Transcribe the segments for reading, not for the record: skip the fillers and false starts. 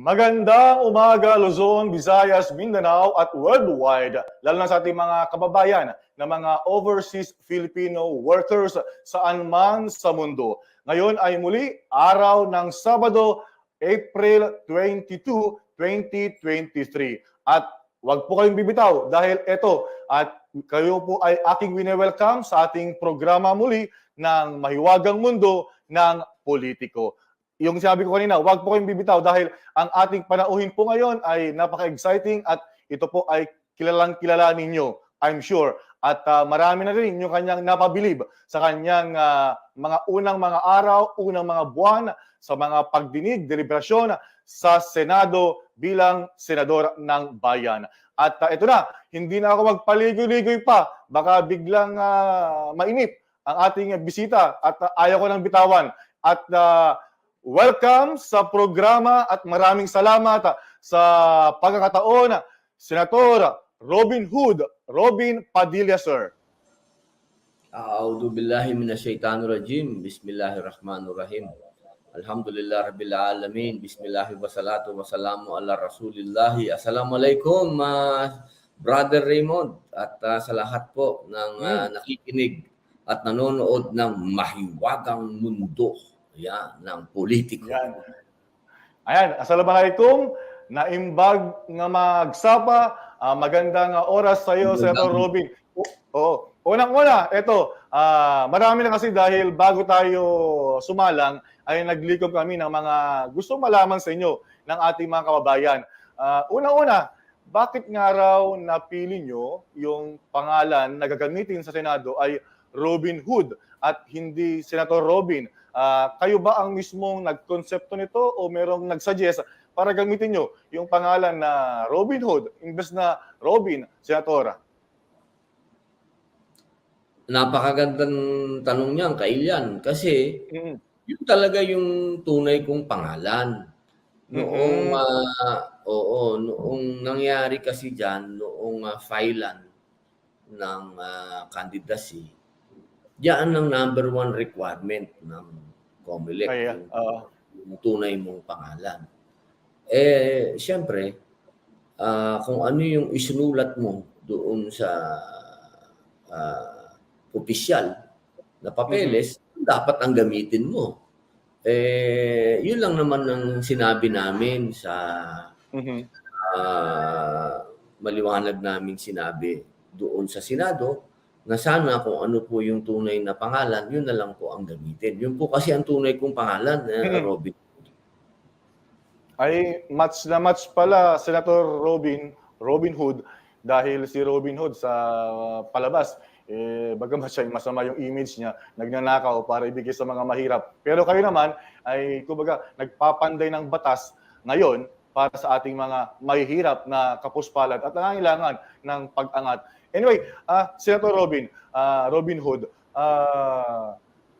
Magandang umaga Luzon, Visayas, Mindanao at worldwide, lalo na sa ating mga kababayan na mga overseas Filipino workers saan man sa mundo. Ngayon ay muli araw ng Sabado, April 22, 2023. At wag po kayong bibitaw dahil ito at kayo po ay aking wini-welcome sa ating programa muli ng Mahiwagang Mundo ng Politiko. Yung sabi ko kanina, wag po kayong bibitaw dahil ang ating panauhin po ngayon ay napaka-exciting at ito po ay kilalang-kilala ninyo, I'm sure. At marami na rin yung kanyang napabilib sa kanyang mga unang mga araw, unang mga buwan sa mga pagdinig, deliberasyon sa Senado bilang senador ng bayan. At ito na, hindi na ako magpaligoy-ligoy pa. Baka biglang mainip ang ating bisita at ayaw ko ng bitawan. At welcome sa programa at maraming salamat sa pagkakataon, Senator Robin Hood, Robin Padilla, sir. A'udhu billahi minasyaitanir rajim. Bismillahirrahmanirrahim. Alhamdulillah rabbil alamin. Bismillahi wassalatu wassalamu ala Rasulillah. Assalamualaikum Brother Raymond at sa lahat po ng nakikinig at nanonood ng Mahiwagang Mundo. Yan, ng Politiko. Yan. Ayan, assalamualaikum. Naimbag nga magsapa. Magandang oras sa iyo, Senator Robin. Unang-una, ito, marami na kasi dahil bago tayo sumalang, ay naglikob kami ng mga gusto malaman sa inyo ng ating mga kababayan. Unang-una, bakit nga raw napili nyo yung pangalan na gagamitin sa Senado ay Robin Hood at hindi Senator Robin? Kayo ba ang mismong nagkonsepto nito o merong nagsuggest para gamitin nyo yung pangalan na Robin Hood imbes na Robin, Senatora? Napakagandang tanong niyan, Kailian. Kasi yun talaga yung tunay kong pangalan. Noong, noong nangyari kasi dyan, noong filean ng candidacy, diyan ang number one requirement ng COMELEC, yung tunay mong pangalan. Siyempre, kung ano yung isinulat mo doon sa opisyal na papeles, dapat ang gamitin mo. Yun lang naman ang sinabi namin sa maliwanag namin sinabi doon sa Senado, na sana kung ano po yung tunay na pangalan, yun na lang po ang gamitin. Yun po kasi ang tunay kong pangalan, Robin. Ay, match na match pala, Senator Robin Hood, dahil si Robin Hood sa palabas, bagamat siya masama yung image niya, nagnanakaw para ibigay sa mga mahirap. Pero kayo naman ay, kumbaga, nagpapanday ng batas ngayon para sa ating mga mahihirap na kapuspalad at nangangailangan ng pag-angat. Anyway, Senator Robin Hood,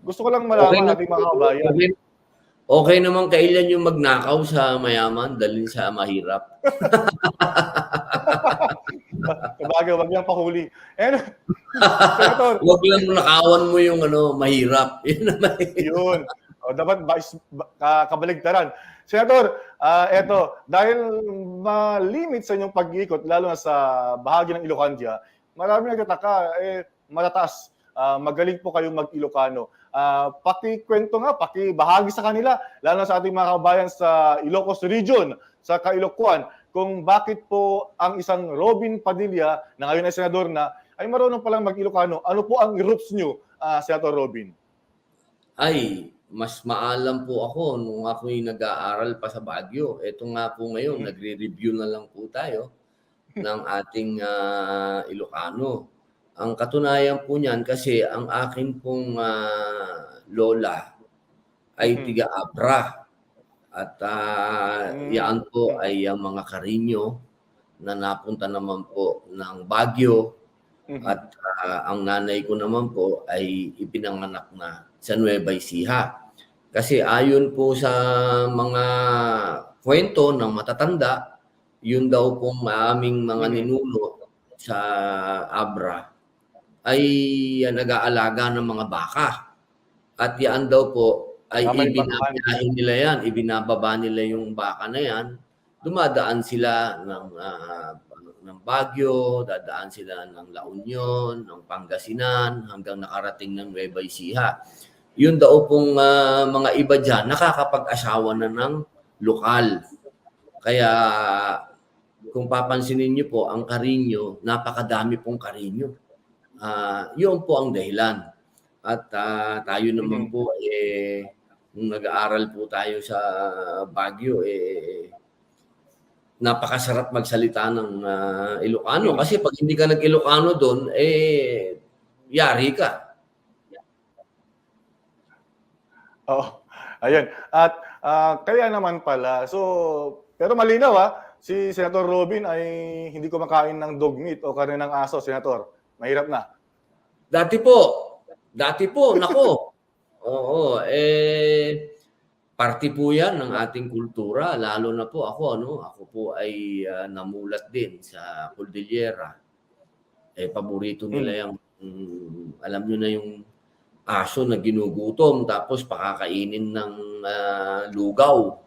gusto ko lang malaman ating mga kabayan. Okay naman kailan yung magnakaw sa mayaman dalhin sa mahirap. Sabagay, wag niyang pahuli. Senator, wag lang nakawan mo yung mahirap. Yun. Dapat kabaligtaran. Senator, eto, dahil malimit sa inyong pag-iikot, lalo na sa bahagi ng Ilocandia, marami nagtataka, matataas. Magaling po kayong mag-Ilocano. Pakikwento nga, pakibahagi sa kanila, lalo na sa ating mga kabayan sa Ilocos Region, sa Kailocuan, kung bakit po ang isang Robin Padilla, na ngayon ay senador na, ay marunong palang mag-Ilocano. Ano po ang roots nyo, Senator Robin? Ay, mas maalam po ako nung ako'y nag-aaral pa sa Baguio. Ito nga po ngayon, nagre-review na lang po tayo ng ating Ilocano. Ang katunayan po niyan kasi ang akin pong lola ay tiga-Abra. At yan po ay mga Carino na napunta naman po ng Baguio. At ang nanay ko naman po ay ipinanganak na sa Nueva Ecija. Kasi ayon po sa mga kwento ng matatanda, yun daw pong aming mga ninuno sa Abra ay nag-aalaga ng mga baka. At yan daw po ay ibinabiyahin nila yan, ibinababa nila yung baka na yan dumadaan sila ng Baguio, dadaan sila ng La Union, ng Pangasinan, hanggang nakarating ng Nueva Ecija. Yun daw pong mga iba dyan, nakakapag-asawa na ng lokal. Kaya kung papansinin niyo po, ang Carino, napakadami pong Carino. Yun po ang dahilan. At tayo naman po, nung nag-aaral po tayo sa Baguio, napakasarap magsalita ng Ilocano. Kasi pag hindi ka nag-Ilocano doon, yari ka. Oh, ayun. At kaya naman pala, so, pero malinaw si Senator Robin ay hindi kumakain ng dog meat o karne ng aso, Senator. Mahirap na. Dati po, nako. Oo, parte po yan ng ating kultura, lalo na po ako po ay namulat din sa Cordillera. Paborito nila yung, alam nyo na yung aso na ginugutom, tapos pakakainin ng lugaw.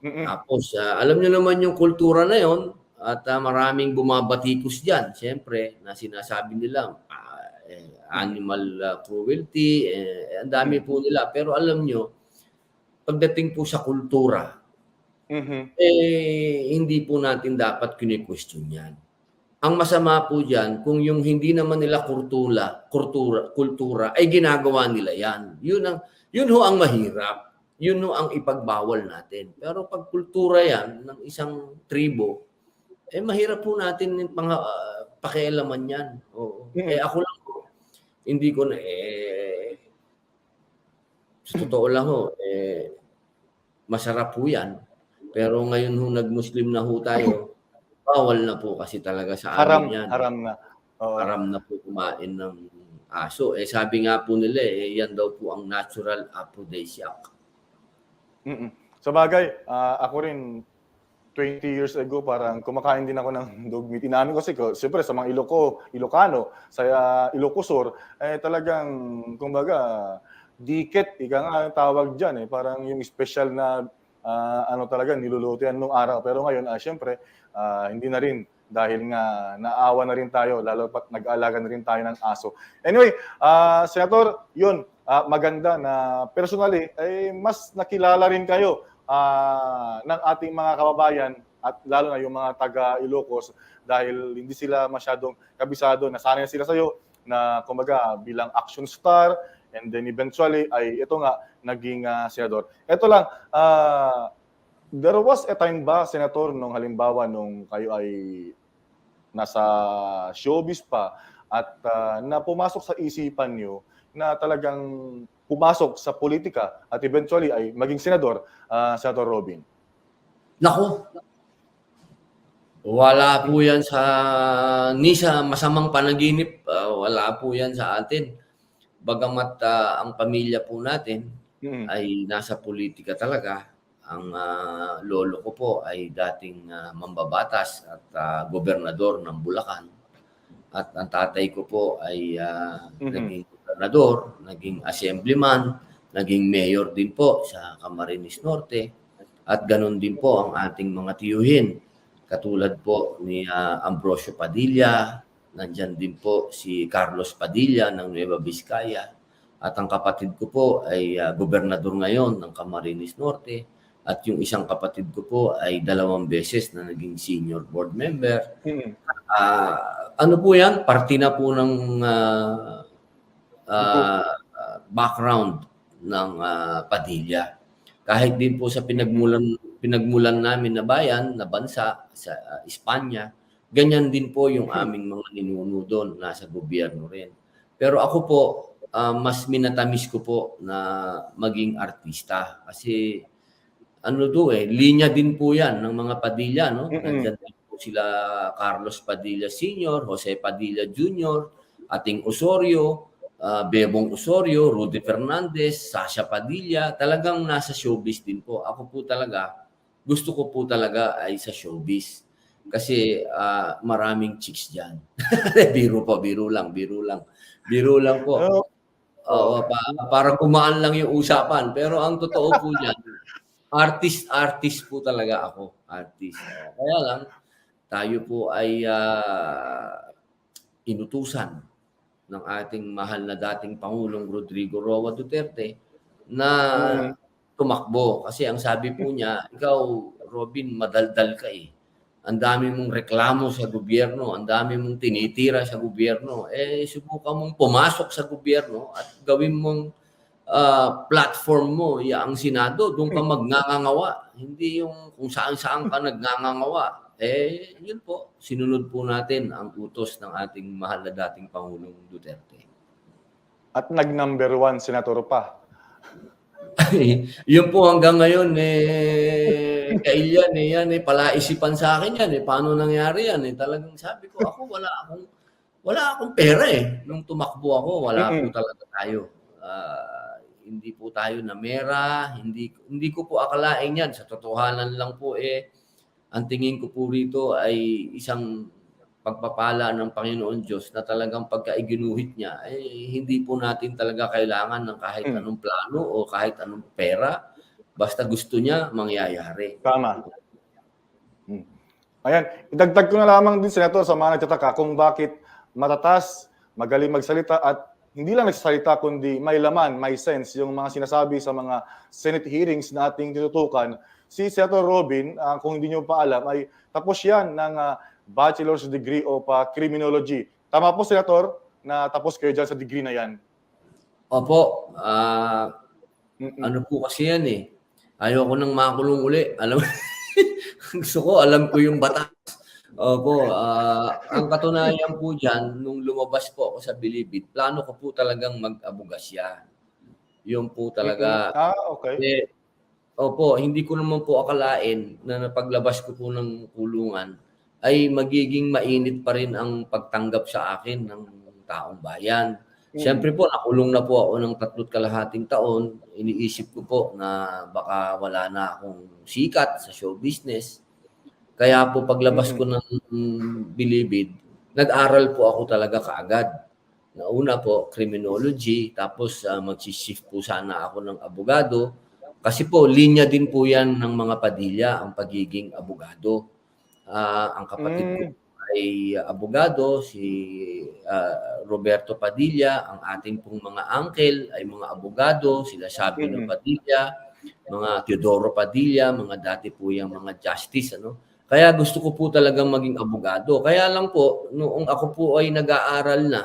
Tapos, alam nyo naman yung kultura na yon at maraming bumabatikos dyan. Siyempre, na sinasabi nila, animal cruelty, ang dami po nila. Pero alam nyo, pagdating po sa kultura, hindi po natin dapat kini-question yan. Ang masama po dyan, kung yung hindi naman nila kultura ay ginagawa nila yan. Yun ho ang mahirap. Yun ho ang ipagbawal natin. Pero pag kultura yan ng isang tribo, mahirap po natin pakialaman yan. Oo. Ako lang po, hindi ko na sa totoo lang ho, masarap po yan. Pero ngayon ho nag-Muslim na ho tayo, bawal na po kasi talaga sa amin yan. Haram na. Oo. Haram na po kumain ng aso. Sabi nga po nila, yan daw po ang natural aphrodisiac. Sa bagay, ako rin 20 years ago parang kumakain din ako ng dog meat. Inamin ko kasi siyempre sa mga Ilocano, sa Ilocosur, talagang kumbaga diket, ika nga tawag diyan parang yung special na talaga niluluto yan nung araw. Pero ngayon siyempre hindi na rin dahil nga naawa na rin tayo, lalo pat nag-aalaga na rin tayo ng aso. Anyway, Senator, yun, maganda na personally, mas nakilala rin kayo ng ating mga kababayan at lalo na yung mga taga-Ilocos dahil hindi sila masyadong kabisado, nasanay sila sa'yo na kumbaga bilang action star and then eventually ay ito nga naging senador. Ito lang, there was a time ba, Senator, nung halimbawa nung kayo ay nasa showbiz pa at na pumasok sa isipan nyo na talagang pumasok sa politika at eventually ay maging senador, Senator Robin? Naku, wala po yan ni sa masamang panaginip, wala po yan sa atin. Bagamat ang pamilya po natin ay nasa politika talaga. Ang lolo ko po ay dating mambabatas at gobernador ng Bulacan. At ang tatay ko po ay naging gobernador, naging assemblyman, naging mayor din po sa Camarines Norte. At ganun din po ang ating mga tiyuhin. Katulad po ni Ambrosio Padilla, nandyan din po si Carlos Padilla ng Nueva Vizcaya. At ang kapatid ko po ay gobernador ngayon ng Camarines Norte. At yung isang kapatid ko po ay 2 beses na naging senior board member. Ano po yan? Parte na po ng background ng Padilla. Kahit din po sa pinagmulan namin na bayan, na bansa, sa Espanya, ganyan din po yung aming mga ninuno doon, nasa gobyerno rin. Pero ako po, mas minatamis ko po na maging artista. Kasi linya din po yan ng mga Padilla, no? Nandiyan din po sila Carlos Padilla Sr., Jose Padilla Jr., ating Osorio, Bebong Osorio, Rudy Fernandez, Sasha Padilla, talagang nasa showbiz din po. Ako po talaga, gusto ko po talaga ay sa showbiz. Kasi maraming chicks dyan. Biro lang po. Para kumaan lang yung usapan. Pero ang totoo po dyan, Artist po talaga ako, artist. Kaya lang tayo po ay inutusan ng ating mahal na dating Pangulong Rodrigo Roa Duterte na Mm. tumakbo. Kasi ang sabi po niya, ikaw, Robin, madaldal ka eh. Ang dami mong reklamo sa gobyerno, ang dami mong tinitira sa gobyerno. Eh, subukan mong pumasok sa gobyerno at gawin mong platform mo, ang Senado, doon ka magngangawa. Hindi yung kung saan-saan ka nagngangawa. Eh, yun po, sinunod po natin ang utos ng ating mahal na dating Pangulong Duterte. At nag-number 1 senator pa. Yun po hanggang ngayon, kailan yan, palaisipan sa akin yan, paano nangyari yan, talagang sabi ko, ako wala akong pera nung tumakbo ako, wala po talaga tayo. Hindi po tayo namera, hindi ko po akalain yan, sa totohanan lang po ang tingin ko po rito ay isang pagpapala ng Panginoon Diyos na talagang pagka iginuhit niya, hindi po natin talaga kailangan ng kahit anong plano o kahit anong pera. Basta gusto niya, mangyayari. Tama. Ayan, idagdag ko na lamang din, Senator, sa mga nagtataka kung bakit matatas, magaling magsalita at hindi lang nagsasalita kundi may laman, may sense yung mga sinasabi sa mga Senate hearings na ating tinutukan. Si Senator Robin, kung hindi niyo pa alam, ay tapos yan ng Bachelor's degree of Criminology. Tama po, Senator, na tapos kayo dyan sa degree na yan? Opo. Ano po kasi yan Ayoko nang makulong uli. Alam gusto ko, alam ko yung batas. Opo. Ang katunayan po dyan, nung lumabas po ako sa Bilibid, plano ko po talagang mag-abogasya. Yun po talaga. Okay. Opo, hindi ko naman po akalain na napaglabas ko po ng kulungan ay magiging mainit pa rin ang pagtanggap sa akin ng taong bayan. Siyempre po, nakulong na po ako ng 3.5 taon. Iniisip ko po na baka wala na akong sikat sa show business. Kaya po paglabas ko ng Bilibid, nag-aral po ako talaga kaagad. Una po, criminology, tapos mag-shift po sana ako ng abogado. Kasi po, linya din po yan ng mga Padilla, ang pagiging abogado. Ang kapatid ko ay abogado, si Roberto Padilla, ang ating pong mga uncle ay mga abogado, sila Sabino Padilla, mga Teodoro Padilla, mga dati po yung mga justice. Kaya gusto ko po talagang maging abogado. Kaya lang po, noong ako po ay nag-aaral na,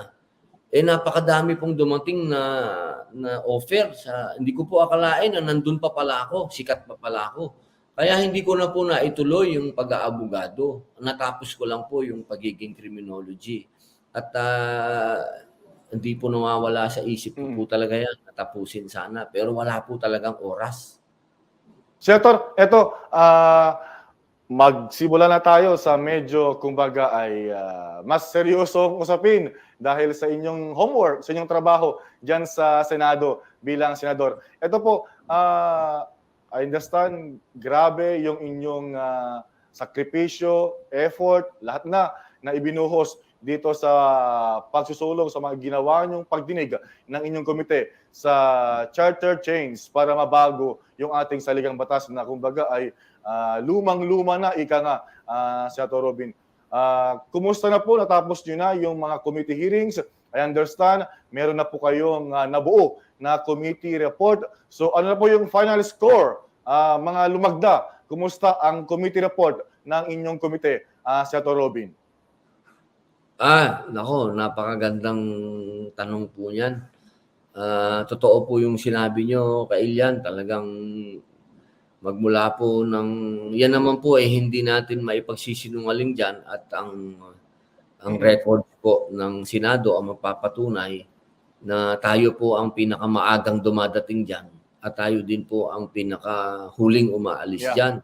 napakadami pong dumating na offer. Hindi ko po akalain na nandun pa pala ako, sikat pa pala ako. Kaya hindi ko na po naituloy yung pag-aabogado. Natapos ko lang po yung pagiging criminology. At hindi po nawawala sa isip ko po talaga yan, natapusin sana. Pero wala po talagang oras. Senator, eto, magsimula na tayo sa medyo, kumbaga, ay mas seryosong usapin dahil sa inyong homework, sa inyong trabaho dyan sa Senado bilang senador. Ito po, I understand, grabe yung inyong sakripisyo, effort, lahat na ibinuhos dito sa pagsusulong sa mga ginawa niyong pagdinig ng inyong komite sa charter change para mabago yung ating saligang batas na kumbaga ay lumang-luma na, ika nga, Senator Robin. Kumusta na po? Natapos nyo na yung mga committee hearings? I understand, meron na po kayong nabuo na committee report. So ano na po yung final score? Mga lumagda, kumusta ang committee report ng inyong komite, Senator Robin? Nako, napakagandang tanong po niyan. Totoo po yung sinabi nyo, Kailian, talagang magmula po yan naman po hindi natin maipagsisinungaling dyan at ang record po ng Senado ang magpapatunay na tayo po ang pinakamaagang dumadating dyan at tayo din po ang pinakahuling umaalis dyan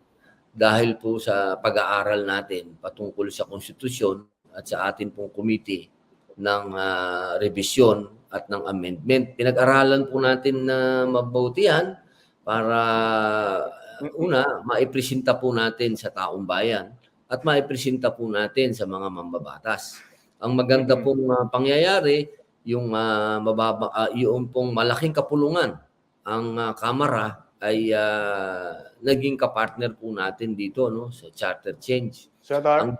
dahil po sa pag-aaral natin patungkol sa konstitusyon at sa atin pong committee ng revision at ng amendment. Pinag-aralan po natin na mabuti yan para una, maipresenta po natin sa taong bayan at maipresenta po natin sa mga mambabatas. Ang maganda pong pangyayari, yung yung pong malaking kapulungan ang Kamara ay naging kapartner po natin dito, no, sa charter change. Senator?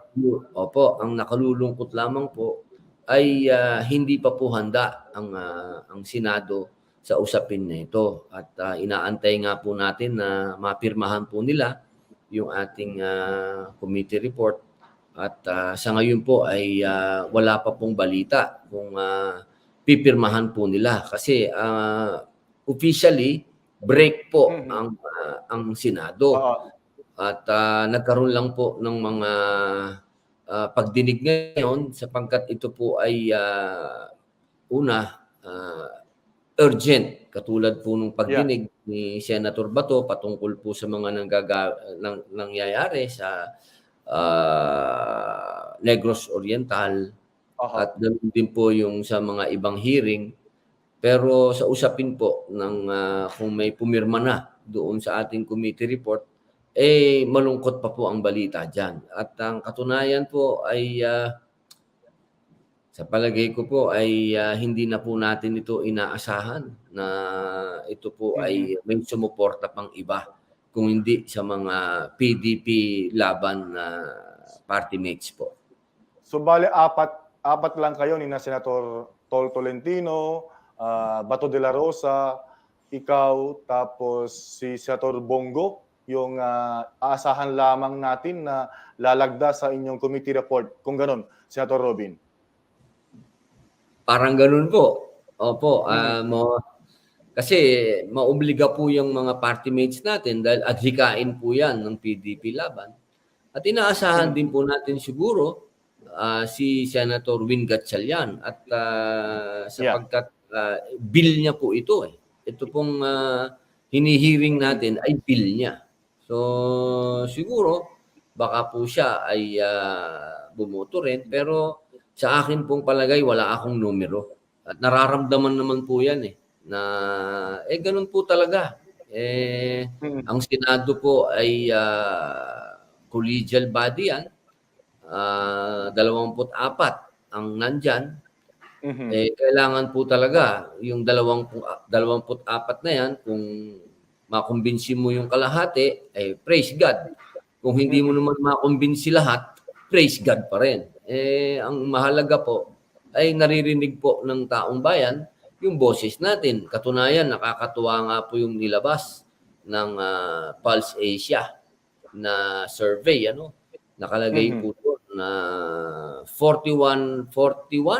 Ang nakalulungkot lamang po ay hindi pa po handa ang Senado sa usapin na ito. At inaantay nga po natin na mapirmahan po nila yung ating committee report. At sa ngayon po ay wala pa pong balita kung pipirmahan po nila. Kasi officially, break po ang Senado. At nagkaroon lang po ng mga pagdinig ngayon sapagkat ito po ay urgent. Katulad po nung pagdinig ni Senator Bato patungkol po sa mga nangyayari sa Negros Oriental at ganoon din po yung sa mga ibang hearing. Pero sa usapin po ng kung may pumirma na doon sa ating committee report, malungkot pa po ang balita dyan. At ang katunayan po ay sa palagay ko po ay hindi na po natin ito inaasahan na ito po ay may sumuporta pang iba kung hindi sa mga PDP laban na party mates po. So bale apat lang kayo ni na Senator Tol Tolentino, Bato de la Rosa, ikaw, tapos si Senator Bongo, yung aasahan lamang natin na lalagda sa inyong committee report. Kung ganun, Senator Robin. Parang ganun po. Opo. Kasi maobliga po yung mga party mates natin dahil adhikain po yan ng PDP laban. At inaasahan din po natin siguro si Senator Win Gatchalian at sapagkat bill niya po ito. Ito pong hinihiring natin ay bill niya. So siguro baka po siya ay bumoto rin pero sa akin pong palagay wala akong numero. At nararamdaman naman po yan na ganun po talaga. Ang Senado po ay collegial body yan. 24 ang nandyan. Kailangan po talaga yung 24 na yan, kung makumbinsi mo yung kalahati, praise God. Kung hindi mo naman makumbinsi lahat, praise God pa rin. Ang mahalaga po ay naririnig po ng taong bayan yung boses natin. Katunayan, nakakatuwa nga po yung nilabas ng Pulse Asia na survey, nakalagay po doon na 41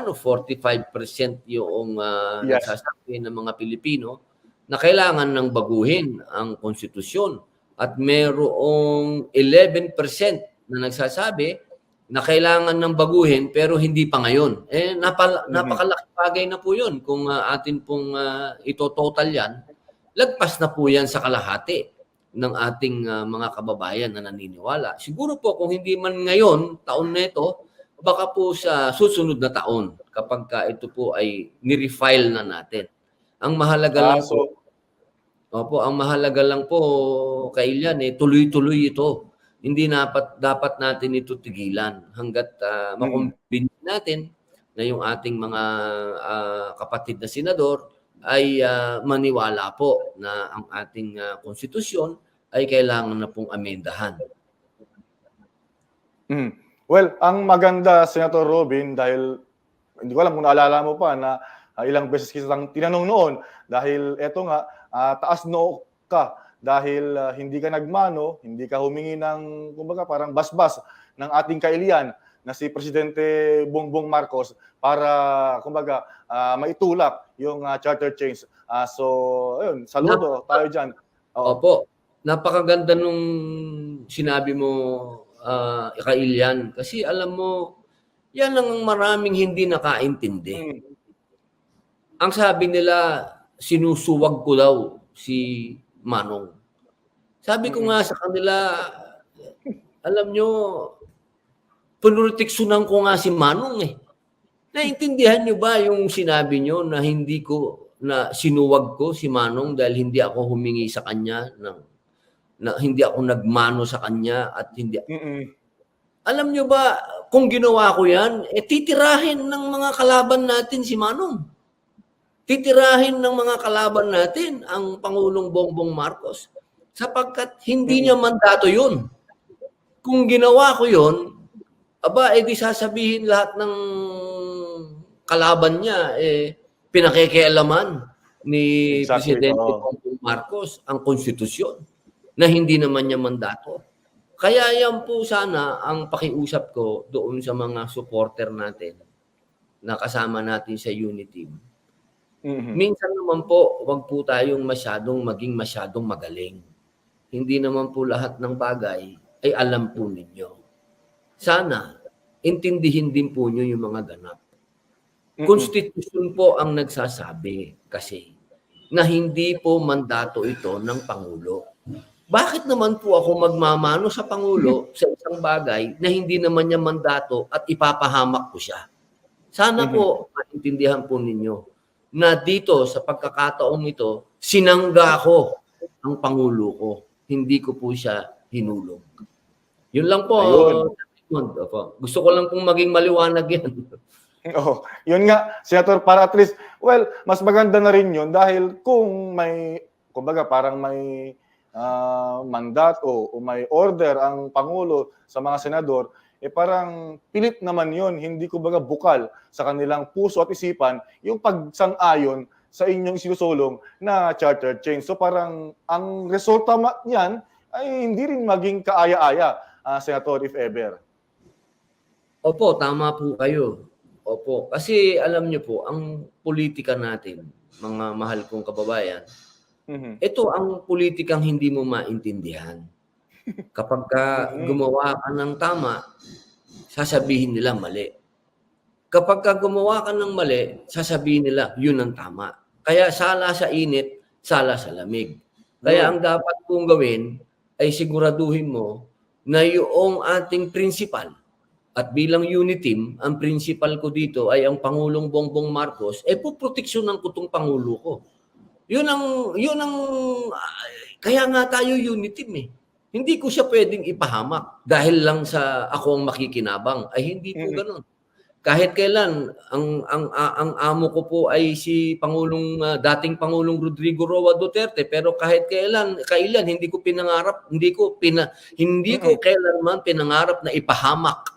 o 45% yung nagsasabi ng mga Pilipino na kailangan ng baguhin ang konstitusyon at merong 11% na nagsasabi na kailangan ng baguhin pero hindi pa ngayon. Napakalaking bagay na po yun kung atin pong ito-total yan. Lagpas na po yan sa kalahati ng ating mga kababayan na naniniwala. Siguro po kung hindi man ngayon, taon na ito, baka po sa susunod na taon kapag ito po ay nirefile na natin. Ang mahalaga lang ang mahalaga lang po kailan tuloy-tuloy ito. Hindi dapat natin ito tigilan hanggat makumbinsi natin na yung ating mga kapatid na senador ay maniwala po na ang ating konstitusyon ay kailangan na pong amendahan. Well, ang maganda, Senator Robin, dahil hindi ko alam kung naalala mo pa na ilang beses kitang tinanong noon dahil eto nga, taas noo ka dahil hindi ka nagmano, hindi ka humingi ng, kumbaga, parang basbas ng ating kailian na si Presidente Bongbong Marcos para, kumbaga, maitulak yung charter change. So, ayun, saludo tayo dyan. Opo. Napakaganda nung sinabi mo, Kailian. Kasi alam mo, yan ang maraming hindi nakaintindi. Ang sabi nila, sinusuwag ko daw si Manong. Sabi ko nga sa kanila, alam nyo, pinurtiksunan ko nga si Manong Naintindihan nyo ba yung sinabi nyo na na sinuwag ko si Manong dahil hindi ako humingi sa kanya na hindi ako nagmano sa kanya at hindi Alam nyo ba kung ginawa ko yan, titirahin ng mga kalaban natin si Manong. Titirahin ng mga kalaban natin ang Pangulong Bongbong Marcos. sapagkat hindi niya mandato yun. Kung ginawa ko yun, aba, edi sasabihin lahat ng kalaban niya, pinakikialaman ni Exactly, Presidente oo. Bongbong Marcos ang konstitusyon na hindi naman niya mandato. Kaya yan po sana ang pakiusap ko doon sa mga supporter natin na kasama natin sa unity. Mhm. Minsan naman po, wag po tayong maging masyadong magaling. Hindi naman po lahat ng bagay ay alam po ninyo. Sana, intindihin din po nyo yung mga ganap. Konstitusyon po ang nagsasabi kasi na hindi po mandato ito ng Pangulo. Bakit naman po ako magmamano sa Pangulo sa isang bagay na hindi naman niya mandato at ipapahamak ko siya? Sana po maintindihan po ninyo na dito sa pagkakataong ito, sinangga ko ang Pangulo ko. Hindi ko po siya hinulog. Yun lang po. Ayun. Opo. Gusto ko lang pong maging maliwanag yan. Oh, yun nga, Senator, para at least, well, mas maganda na rin yun dahil kung may, kumbaga parang may mandato o may order ang Pangulo sa mga senador, parang pilit naman yun, hindi kumbaga bukal sa kanilang puso at isipan yung pagsang-ayon sa inyong sinusulong na charter change. So parang ang resulta niyan ay hindi rin maging kaaya-aya, Senator, if ever. Opo, tama po kayo. Opo, kasi alam niyo po, ang politika natin, mga mahal kong kababayan, ito ang politikang hindi mo maintindihan. Kapag gumawa ka ng tama, sasabihin nila mali. Kapag gumawa ka ng mali, sasabihin nila yun ang tama. Kaya sala sa init, sala sa lamig. Kaya ang dapat kong gawin ay siguraduhin mo na yung ating principal. At bilang unit team, ang principal ko dito ay ang Pangulong Bongbong Marcos, puproteksyonan ko tong Pangulo ko. Yun ang, kaya nga tayo unit team eh. Hindi ko siya pwedeng ipahamak dahil lang sa ako ang makikinabang. Ay hindi po ganoon. Kahit kailan, ang amo ko po ay si dating Pangulong Rodrigo Roa Duterte, pero kahit kailan hindi ko pinangarap, hindi ko kailanman pinangarap na ipahamak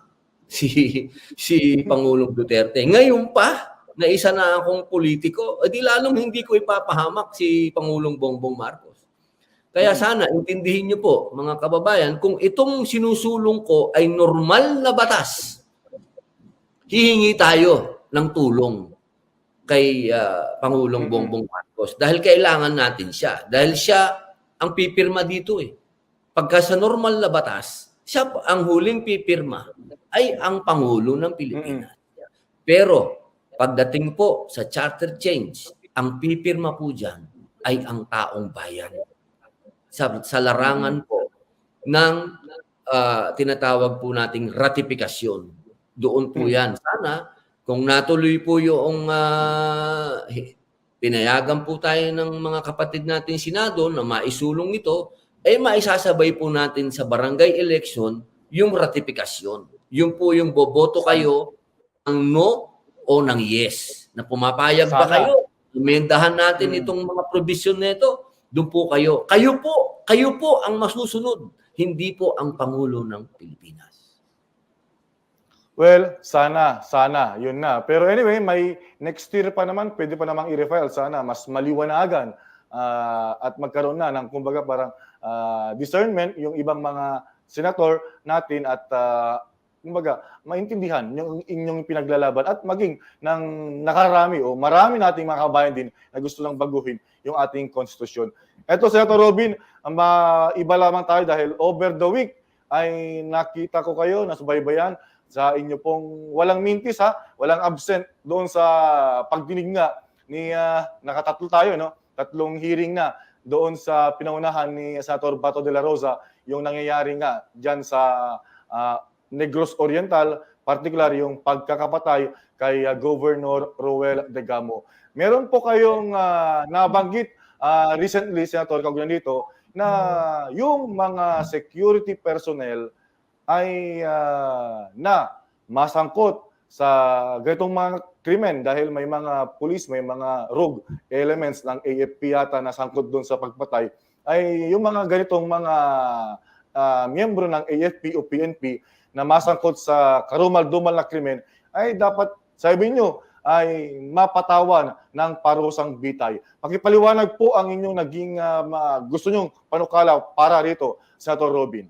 si Pangulong Duterte. Ngayon pa, na isa na akong politiko, di lalong hindi ko ipapahamak si Pangulong Bongbong Marcos. Kaya sana, intindihin niyo po, mga kababayan, kung itong sinusulong ko ay normal na batas, hihingi tayo ng tulong kay Pangulong Bongbong Marcos dahil kailangan natin siya. Dahil siya ang pipirma dito eh. Pagka sa normal na batas, siya ang huling pipirma ay ang Pangulo ng Pilipinas. Pero pagdating po sa charter change, ang pipirma po dyan ay ang taong bayan. Sa larangan po ng tinatawag po nating ratifikasyon. Doon po yan. Sana kung natuloy po yung pinayagan po tayo ng mga kapatid natin Senado na maisulong ito, maisasabay po natin sa barangay election yung ratifikasyon. Yun po yung boboto kayo ng no o ng yes. Na pumapayag ba kayo? Umendahan natin itong mga provision nito. Doon po kayo. Kayo po ang masusunod. Hindi po ang Pangulo ng Pilipinas. Well, sana, yun na. Pero anyway, may next year pa naman, pwede pa namang i-refile. Sana mas maliwanagan at magkaroon na ng kumbaga parang discernment yung ibang mga senator natin at kumbaga maintindihan yung inyong pinaglalaban at maging ng nakarami o marami nating mga kabayan din na gusto lang baguhin yung ating konstitusyon. Eto, Senator Robin, iba lamang tayo dahil over the week ay nakita ko kayo na subaybayan sa inyo pong walang mintis walang absent doon sa pagdinig nga ni nakatatlo tayo, no? Tatlong hearing na doon sa pinangunahan ni Senator Bato de la Rosa yung nangyayari nga diyan sa Negros Oriental, particular yung pagkakapatay kay Governor Roel Degamo. Meron po kayong nabanggit recently, Senator, kaugnay dito, na yung mga security personnel ay na masangkot sa ganitong mga krimen dahil may mga pulis, may mga rogue elements ng AFP yata na sangkot doon sa pagpatay, ay yung mga ganitong mga miyembro ng AFP o PNP na masangkot sa karumal-dumal na krimen ay dapat, sabi nyo, ay mapatawan ng parusang bitay. Pakipaliwanag po ang inyong naging gusto nyong panukala para rito, Senator Robin.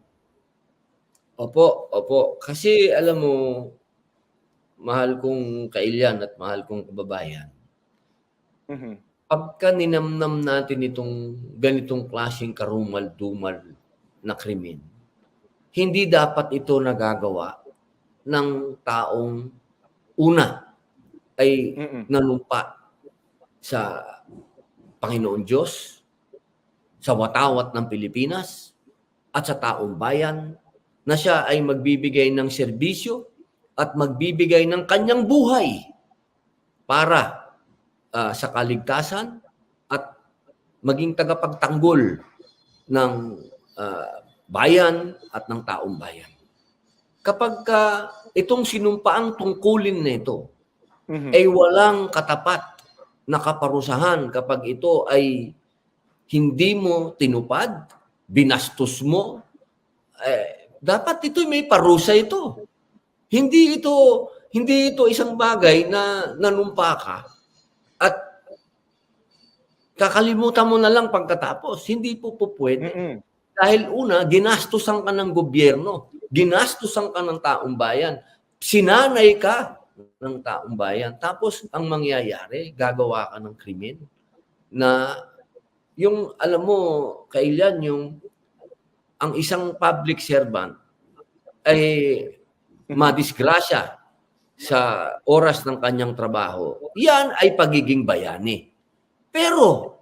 Opo, opo. Kasi alam mo, mahal kong kailyan at mahal kong kababayan, pagka ninamnam natin itong ganitong klaseng karumal-dumal na krimen, hindi dapat ito nagagawa ng taong una ay nanumpa sa Panginoon Diyos, sa watawat ng Pilipinas, at sa taong bayan, na siya ay magbibigay ng serbisyo at magbibigay ng kanyang buhay para sa kaligtasan at maging tagapagtanggol ng bayan at ng taong bayan. Kapag itong sinumpaang tungkulin nito ay walang katapat na kaparusahan kapag ito ay hindi mo tinupad, binastos mo, dapat ito may parusa ito. Hindi ito isang bagay na nanumpa ka at kakalimutan mo na lang pagkatapos. Hindi po pwede. Dahil una, ginastusan ka ng gobyerno, ginastusan ka ng taong bayan, sinanay ka ng taong bayan. Tapos ang mangyayari, gagawa ka ng krimen na yung, alam mo, kailan ang isang public servant ay madisgrasya sa oras ng kanyang trabaho. Yan ay pagiging bayani. Pero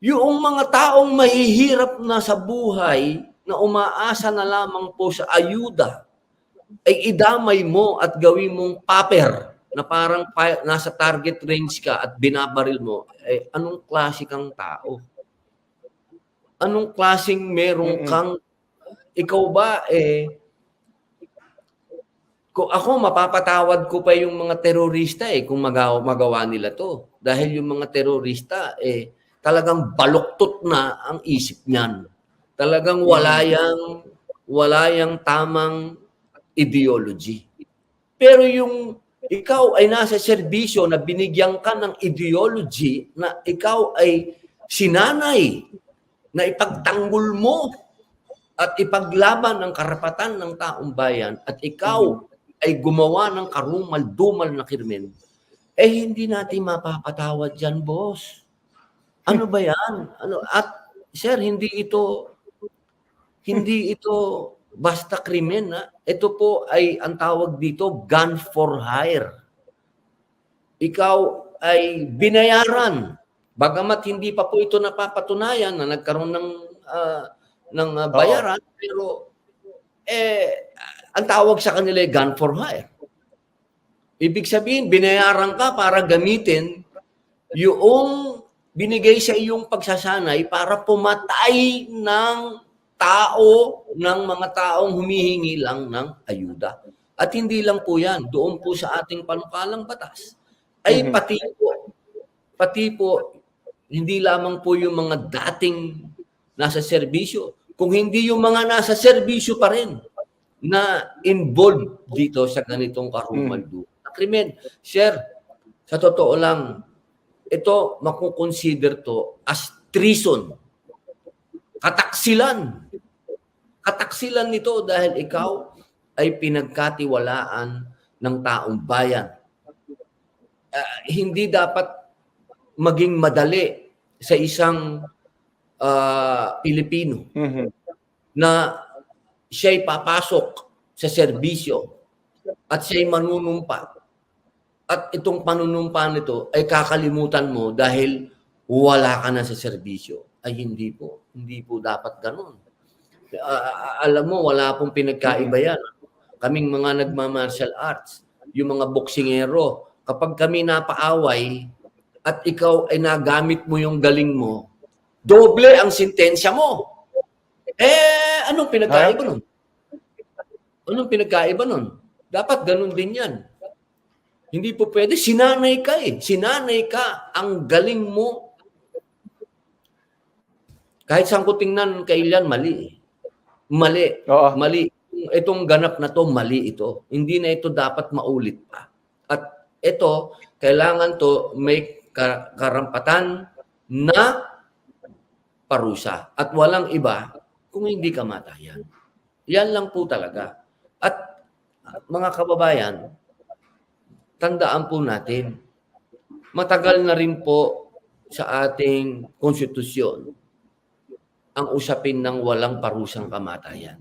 yung mga taong mahihirap na sa buhay na umaasa na lamang po sa ayuda, ay idamay mo at gawin mong paper na parang nasa target range ka at binabaril mo, anong klase kang tao? Anong klaseng meron kang, ikaw ba, kung ako, mapapatawad ko pa yung mga terorista kung magawa nila to. Dahil yung mga terorista, talagang baluktot na ang isip niyan. Talagang wala yang tamang ideology. Pero yung ikaw ay nasa serbisyo na binigyan ka ng ideology na ikaw ay sinanay na ipagtanggol mo at ipaglaban ang karapatan ng taong bayan at ikaw ay gumawa ng karumal-dumal na krimen, hindi natin mapapatawad dyan, boss. Ano ba yan? At sir, hindi ito basta krimen. Ito po ay ang tawag dito, gun for hire. Ikaw ay binayaran. Bagamat hindi pa po ito napapatunayan na nagkaroon ng bayaran, pero ang tawag sa kanila ay gun for hire. Ibig sabihin, binayaran ka para gamitin yung binigay sa iyong pagsasanay para pumatay ng tao, ng mga taong humihingi lang ng ayuda. At hindi lang po yan, doon po sa ating panukalang batas, ay pati po, hindi lamang po yung mga dating nasa serbisyo, kung hindi yung mga nasa serbisyo pa rin na involved dito sa ganitong karumal-dumal na krimen. Sir, sa totoo lang, ito makukonsider to as treason. Kataksilan. Kataksilan nito dahil ikaw ay pinagkatiwalaan ng taong bayan. Hindi dapat maging madali sa isang Pilipino na siya'y papasok sa serbisyo at siya'y manunumpa. At itong panunumpa nito ay kakalimutan mo dahil wala ka na sa serbisyo. Ay hindi po dapat ganun. Alam mo, wala pong pinagkaiba yan. Kaming mga nagma-martial arts, yung mga boksingero, kapag kami napaaway at ikaw ay nagamit mo yung galing mo, doble ang sentensya mo. Anong pinagkaiba nun? Anong pinagkaiba nun? Dapat ganun din yan. Hindi po pwede. Sinanay ka eh. Sinanay ka. Ang galing mo. Kahit saan ko tingnan, kailan mali eh. Mali. Oo. Mali. Itong ganap na to, mali ito. Hindi na ito dapat maulit pa. At ito, kailangan to may karampatan na parusa. At walang iba kung hindi kamatayan. Yan lang po talaga. At mga kababayan, tandaan po natin, matagal na rin po sa ating konstitusyon ang usapin ng walang parusang kamatayan.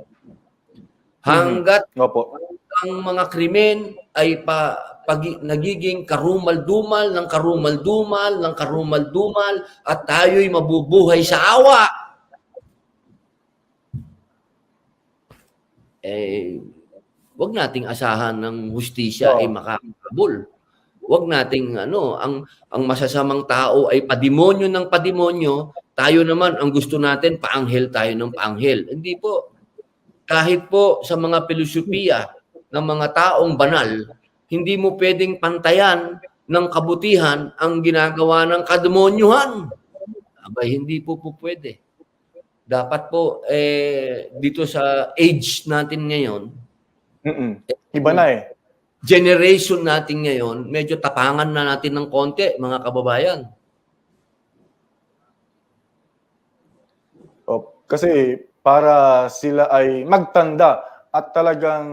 Hanggat Opo. ang mga krimen ay nagiging karumal-dumal ng karumal-dumal ng karumal-dumal at tayo'y mabubuhay sa awa, wag nating asahan ng hustisya ay makakabul. Wag nating ang masasamang tao ay pademonyo ng pademonyo, tayo naman ang gusto natin paanghel tayo ng paanghel. Hindi po. Kahit po sa mga filosofiya ng mga taong banal, hindi mo pwedeng pantayan ng kabutihan ang ginagawa ng kademonyuhan. Abay, hindi po pwede. Dapat po dito sa age natin ngayon, Iba na eh. generation natin ngayon, medyo tapangan na natin ng konti, mga kababayan. Kasi para sila ay magtanda at talagang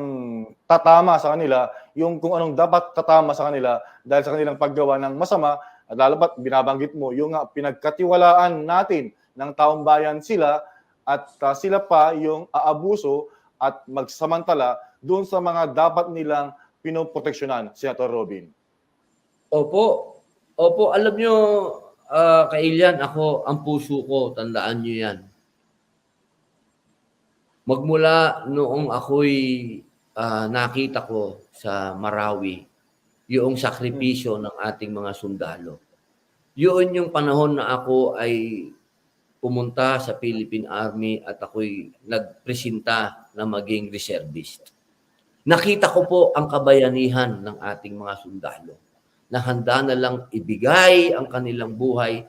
tatama sa kanila yung kung anong dapat tatama sa kanila dahil sa kanilang paggawa ng masama, at lalabat binabanggit mo yung pinagkatiwalaan natin ng taong bayan sila at sila pa yung aabuso at magsamantala doon sa mga dapat nilang pinoproteksyonan, Senator Robin. Opo. Opo, alam nyo, Kailian, ako, ang puso ko, tandaan nyo yan. Magmula noong ako'y nakita ko sa Marawi, yung sakripisyo ng ating mga sundalo. Yun yung panahon na ako ay pumunta sa Philippine Army at ako'y nagpresenta na maging reservist. Nakita ko po ang kabayanihan ng ating mga sundalo na handa na lang ibigay ang kanilang buhay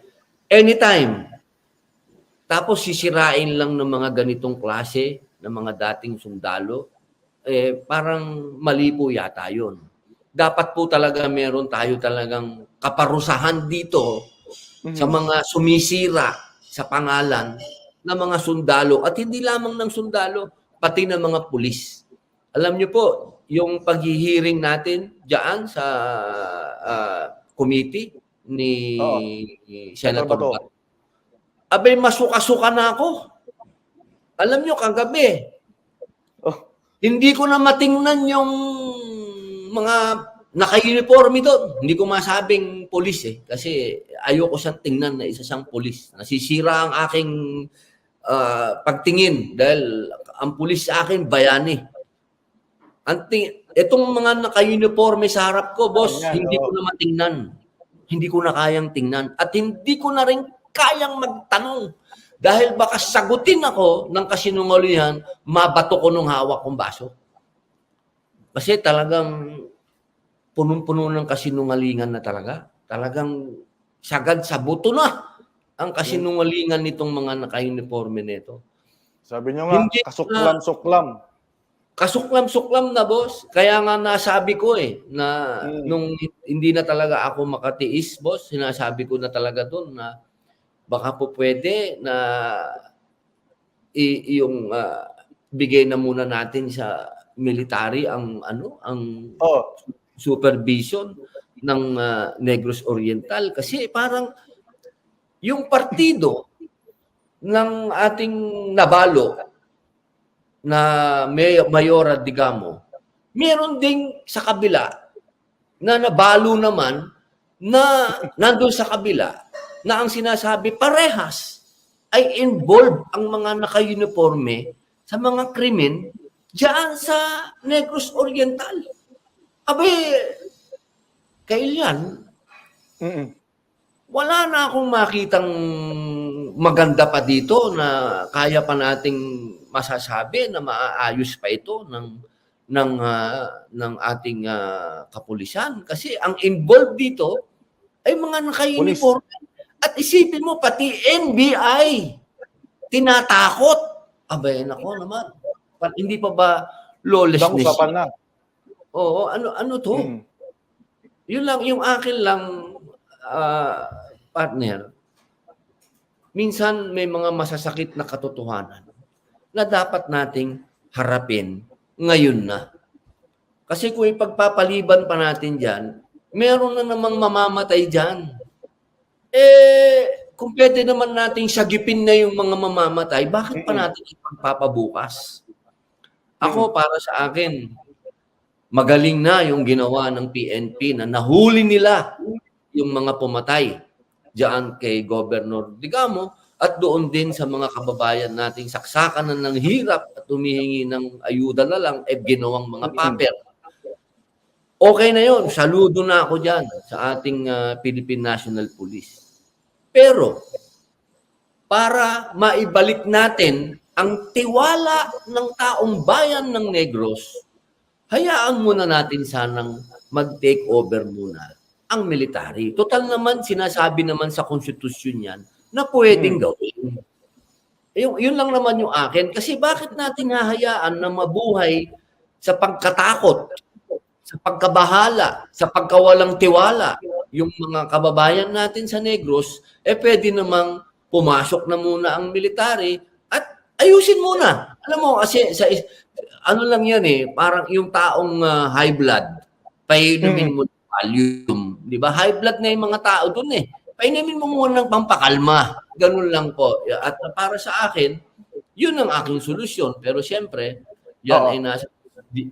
anytime. Tapos sisirain lang ng mga ganitong klase ng mga dating sundalo, parang mali po yata yun. Dapat po talaga meron tayo talagang kaparusahan dito sa mga sumisira sa pangalan ng mga sundalo at hindi lamang ng sundalo, pati ng mga pulis. Alam niyo po, yung paghihiring natin diyan sa committee ni Senator Bato. Abay, masuka-suka na ako. Alam niyo, kagabi, hindi ko na matingnan yung mga naka-uniforme doon. Hindi ko masabing pulis kasi ayoko siyang tingnan na isa siyang pulis. Nasisira ang aking pagtingin dahil ang pulis sa akin bayani. Itong mga naka-uniforme sa harap ko, boss, hindi ko na matingnan. Hindi ko na kayang tingnan. At hindi ko na rin kayang magtanong. Dahil baka sagutin ako ng kasinungalingan, mabato ko nung hawak kong baso. Kasi talagang punong-puno ng kasinungalingan na talaga. Talagang sagad sa buto na ang kasinungalingan nitong mga naka-uniforme nito. Sabi nyo nga, kasuklam-suklam. Kasuklam-suklam na, boss. Kaya nga nasabi ko na nung hindi na talaga ako makatiis, boss, sinasabi ko na talaga doon na baka po pwede na yung bigay na muna natin sa military ang supervision ng Negros Oriental kasi parang yung partido ng ating nabalo na Mayora Digamo, meron ding sa kabila na nabalo naman na nandun sa kabila na ang sinasabi parehas ay involved ang mga naka-uniforme sa mga krimen diyan sa Negros Oriental. Abe, Kailian, wala na akong makitang maganda pa dito na kaya pa nating masasabi na maaayos pa ito ng ng ating kapulisan. Kasi ang involved dito ay mga naka-uniform. At isipin mo, pati NBI, tinatakot. Abay, nako naman. Hindi pa ba lawlessness? Ibang usapan na. Oo, ano to? Yun lang, yung akin lang, partner, minsan may mga masasakit na katotohanan na dapat nating harapin ngayon na. Kasi kung ipagpapaliban pa natin dyan, meron na namang mamamatay dyan. Kung pwede naman nating sagipin na yung mga mamamatay, bakit pa natin ipagpapabukas? Ako, para sa akin, magaling na yung ginawa ng PNP na nahuli nila yung mga pumatay diyan kay Governor Digamo at doon din sa mga kababayan nating saksakan na ng hirap at humihingi ng ayuda na lang ginawang mga paper. Okay na yon, saludo na ako diyan sa ating Philippine National Police. Pero para maibalik natin ang tiwala ng taong bayan ng Negros, hayaan muna natin sanang mag-take over muna ang military. Total naman, sinasabi naman sa konstitusyon yan na pwedeng gawin. Yun lang naman yung akin. Kasi bakit natin hahayaan na mabuhay sa pagkatakot, sa pagkabahala, sa pagkawalang tiwala yung mga kababayan natin sa Negros, pwede namang pumasok na muna ang military at ayusin muna. Alam mo, kasi ano lang yan parang yung taong high blood, painumin mo ng Valium. Di ba? High blood na yung mga tao dun Painumin mo muna ng pampakalma. Ganun lang po. At para sa akin, yun ang aking solusyon. Pero siyempre, yan ay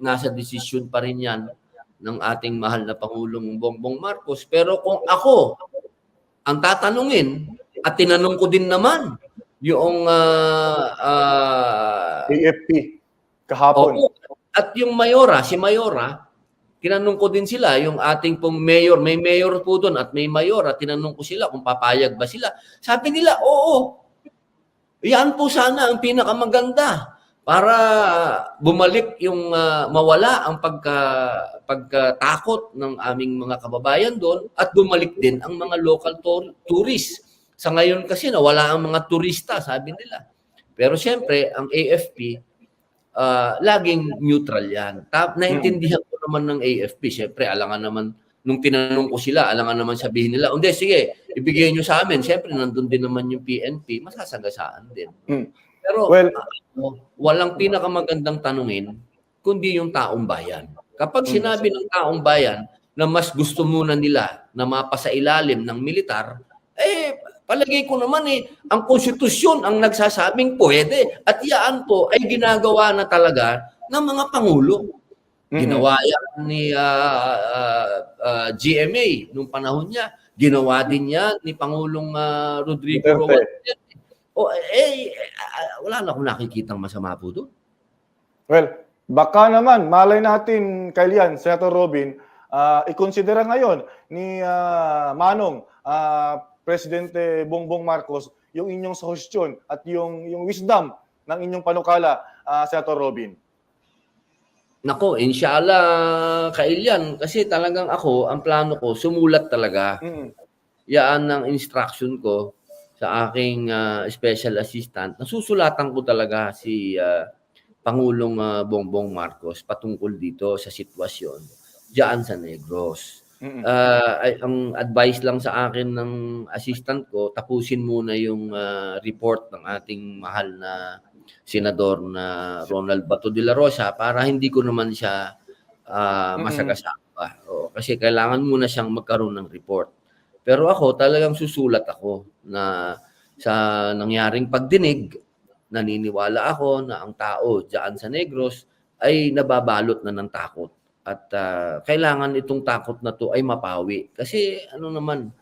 nasa desisyon pa rin yan ng ating mahal na Pangulong Bongbong Marcos. Pero kung ako ang tatanungin, at tinanong ko din naman yung AFP kahapon. At yung Mayora, si Mayora, tinanong ko din sila, yung ating pong mayor, may mayor po doon at may Mayora, tinanong ko sila kung papayag ba sila. Sabi nila, oo. Yan po sana ang pinakamaganda para bumalik yung mawala ang pagkatakot ng aming mga kababayan doon at bumalik din ang mga local tourists. Sa ngayon kasi nawala ang mga turista, sabi nila. Pero siyempre, ang AFP, laging neutral yan. Naintindihan ko naman ng AFP. Siyempre, alangan naman, nung tinanong ko sila, alangan naman sabihin nila, hindi, sige, ibigay nyo sa amin. Siyempre, nandun din naman yung PNP, masasagasaan din. Pero walang pinakamagandang tanungin, kundi yung taong bayan. Kapag sinabi ng taong bayan na mas gusto muna nila na mapasailalim ng militar, palagay ko naman ang konstitusyon ang nagsasabing pwede. At yan po ay ginagawa na talaga ng mga pangulo. Ginawa yan ni GMA nung panahon niya. Ginawa din yan ni Pangulong Rodrigo Roa. Wala na akong nakikitang masama po doon. Well, baka naman, malay natin, Kailian, Senator Robin, ikonsidera ngayon ni Manong, Presidente Bongbong Marcos, yung inyong suggestion at yung wisdom ng inyong panukala, Senator Robin? Nako, inshallah, Kailian, kasi talagang ako, ang plano ko, sumulat talaga. Yan ang instruction ko sa aking special assistant. Nasusulatan ko talaga si Pangulong Bongbong Marcos patungkol dito sa sitwasyon diyan sa Negros. Ang advice lang sa akin ng assistant ko, tapusin muna yung report ng ating mahal na senador na Ronald Bato de la Rosa para hindi ko naman siya masagasaan pa. Kasi kailangan muna siyang magkaroon ng report. Pero ako talagang susulat ako na sa nangyaring pagdinig, naniniwala ako na ang tao diyan sa Negros ay nababalot na ng takot. At kailangan itong takot na to ay mapawi. Kasi ano naman,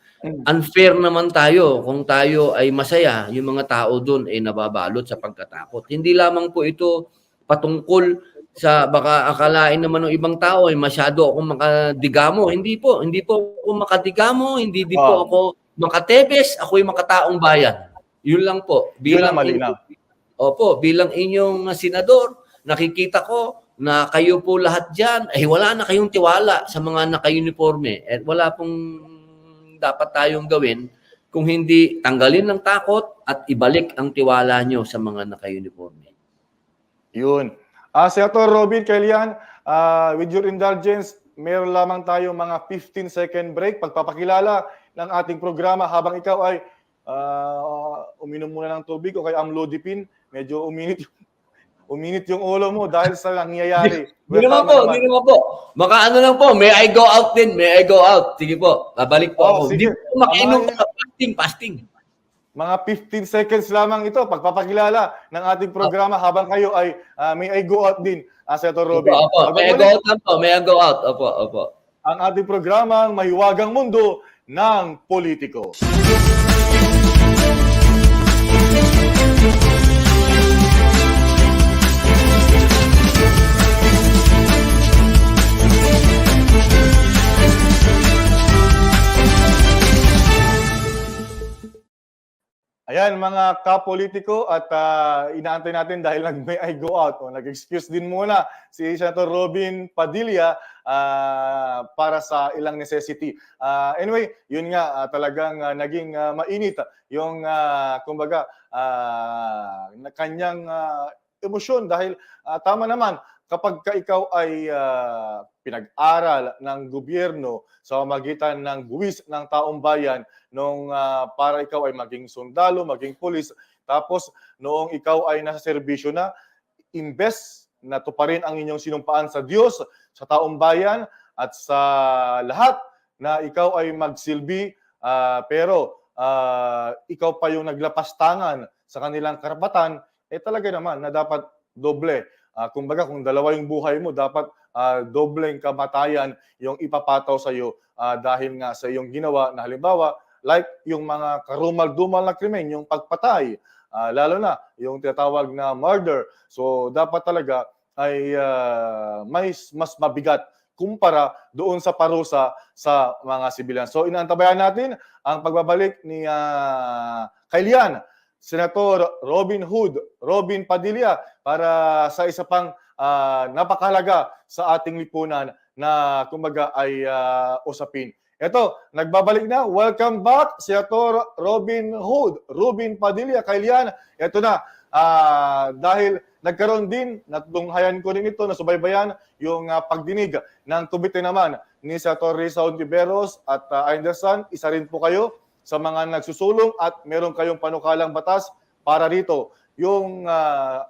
unfair naman tayo kung tayo ay masaya, yung mga tao doon ay nababalot sa pagkatakot. Hindi lamang po ito patungkol sa baka akalain naman ng ibang tao ay masyado akong makadigamo. Hindi po ako makadigamo, hindi po ako makatebes, ako'y makataong bayan. Yun lang po. Bilang malinaw. Bilang inyong senador, nakikita ko na kayo po lahat dyan, wala na kayong tiwala sa mga naka-uniforme. At wala pong dapat tayong gawin kung hindi tanggalin ng takot at ibalik ang tiwala nyo sa mga naka-uniforme. Yun. Senator Robin Caillian, with your indulgence, meron lamang tayo mga 15-second break. Pagpapakilala ng ating programa habang ikaw ay uminom muna ng tubig o kay amlodipine. Medyo uminit yung ulo mo dahil sa nangyayari. Hindi naman po. Maka ano lang po, may I go out din. May I go out. Sige po, babalik po ako. Hindi po makainom ka. Fasting. Mga 15 seconds lamang ito, pagpapakilala ng ating programa habang kayo ay may I go out din, Senator Robin. Opo. May I go out lang po. May I go out. Opo. Ang ating programang Mahiwagang Mundo ng Politiko. Ayan mga kapolitiko at inaantay natin dahil may I go out o nag-excuse din muna si Senator Robin Padilla para sa ilang necessity. Anyway, yun nga talagang naging mainit yung kumbaga kanyang emosyon dahil tama naman kapag ikaw ay pinag-aral ng gobyerno sa pamamagitan ng buwis ng taong bayan nung para ikaw ay maging sundalo, maging pulis, tapos noong ikaw ay nasa serbisyo na, imbes na tuparin ang inyong sinumpaan sa Diyos, sa taong bayan, at sa lahat na ikaw ay magsilbi, pero ikaw pa yung naglapastangan sa kanilang karapatan, talaga naman na dapat doble. Kumbaga, kung dalawa yung buhay mo, dapat dobleng kamatayan yung ipapataw sa iyo dahil nga sa iyong ginawa na halimbawa, like yung mga karumal-dumal na krimen, yung pagpatay, lalo na yung tinatawag na murder. So, dapat talaga ay mas mabigat kumpara doon sa parusa sa mga sibilyan. So, inaantabayan natin ang pagbabalik ni Caillian, Senator Robin Padilla, para sa isa pang napakahalaga sa ating lipunan na kumbaga ay usapin. Ito, nagbabalik na. Welcome back, Senator Robin Padilla, Caillian. Ito na, dahil nagkaroon din, natunghayan ko rin ito, nasubaybayan yung pagdinig ng komite naman ni Senator Risa Hontiveros at Anderson. Isa rin po kayo sa mga nagsusulong at meron kayong panukalang batas para rito. Yung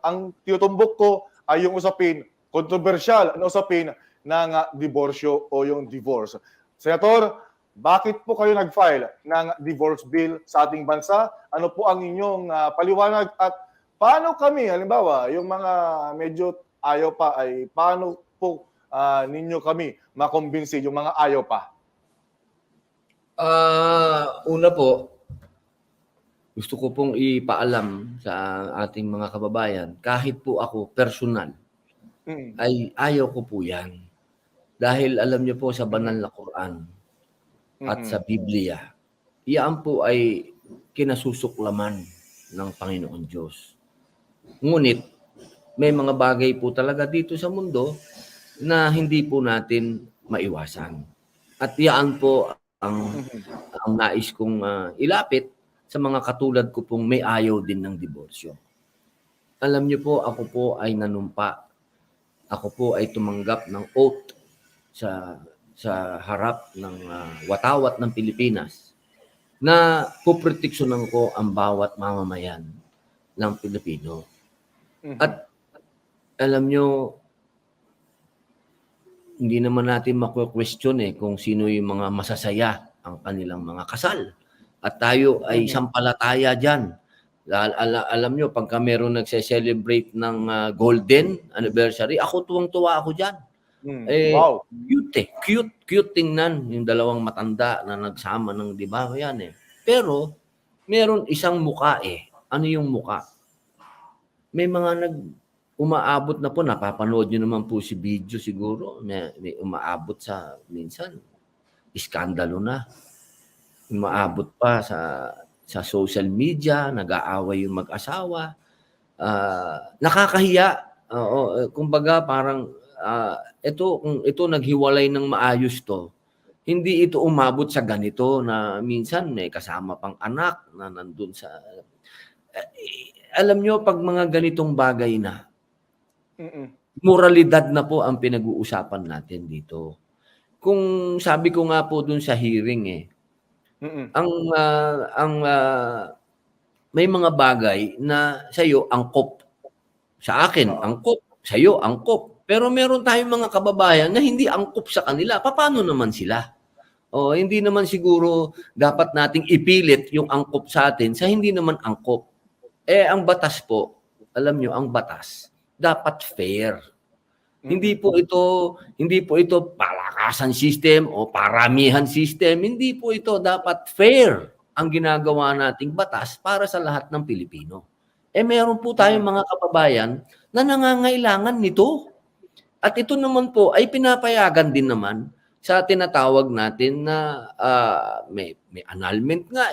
ang tinutumbok ko ay yung usapin, kontrobersyal na usapin ng diborsyo o yung divorce. Senator, bakit po kayo nag-file ng divorce bill sa ating bansa? Ano po ang inyong paliwanag at paano kami, halimbawa, yung mga medyo ayaw pa, ay paano po ninyo kami makumbinsi yung mga ayaw pa? Una po, gusto ko pong ipaalam sa ating mga kababayan, kahit po ako personal, ay ayaw ko po yan. Dahil alam niyo po sa banal na Quran at sa Biblia, iyan po ay kinasusuklaman ng Panginoon Diyos. Ngunit, may mga bagay po talaga dito sa mundo na hindi po natin maiwasan. At iyan po ang nais kong ilapit sa mga katulad ko pong may ayaw din ng diborsyo. Alam niyo po, ako po ay nanumpa. Ako po ay tumanggap ng oath sa harap ng watawat ng Pilipinas na puproteksyonan ko ang bawat mamamayan ng Pilipino. At alam nyo, hindi naman natin maku-question kung sino yung mga masasaya ang kanilang mga kasal. At tayo ay sampalataya dyan. Alam nyo, pagka meron nagse-celebrate ng golden anniversary, ako tuwang-tuwa ako dyan. Wow. Cute tingnan yung dalawang matanda na nagsama ng di ba yan Pero meron isang muka Ano yung muka? May mga umaabot na po, napapanood nyo naman po si video siguro, may umaabot sa minsan iskandalo na. Umaabot pa sa social media, nag-aaway yung mag-asawa. Nakakahiya Oo, kumbaga parang, kung ito naghiwalay ng maayos 'to, hindi ito umabot sa ganito na minsan may kasama pang anak na nandun sa alam niyo 'pag mga ganitong bagay na, Mm. moralidad na po ang pinag-uusapan natin dito. Kung sabi ko nga po dun sa hearing, Mm. ang, may mga bagay na sa'yo angkop, sa akin Oo. angkop, sa'yo angkop. Pero meron tayong mga kababayan na hindi angkop sa kanila, papaano naman sila? O hindi naman siguro dapat nating ipilit yung angkop sa atin sa hindi naman angkop. Ang batas po, alam niyo ang batas, dapat fair. Mm. Hindi po ito palakasan system o paramihan system, hindi po ito dapat fair ang ginagawa nating batas para sa lahat ng Pilipino. Meron po tayong Mm. mga kababayan na nangangailangan nito. At ito naman po ay pinapayagan din naman sa tinatawag natin na, may annulment nga,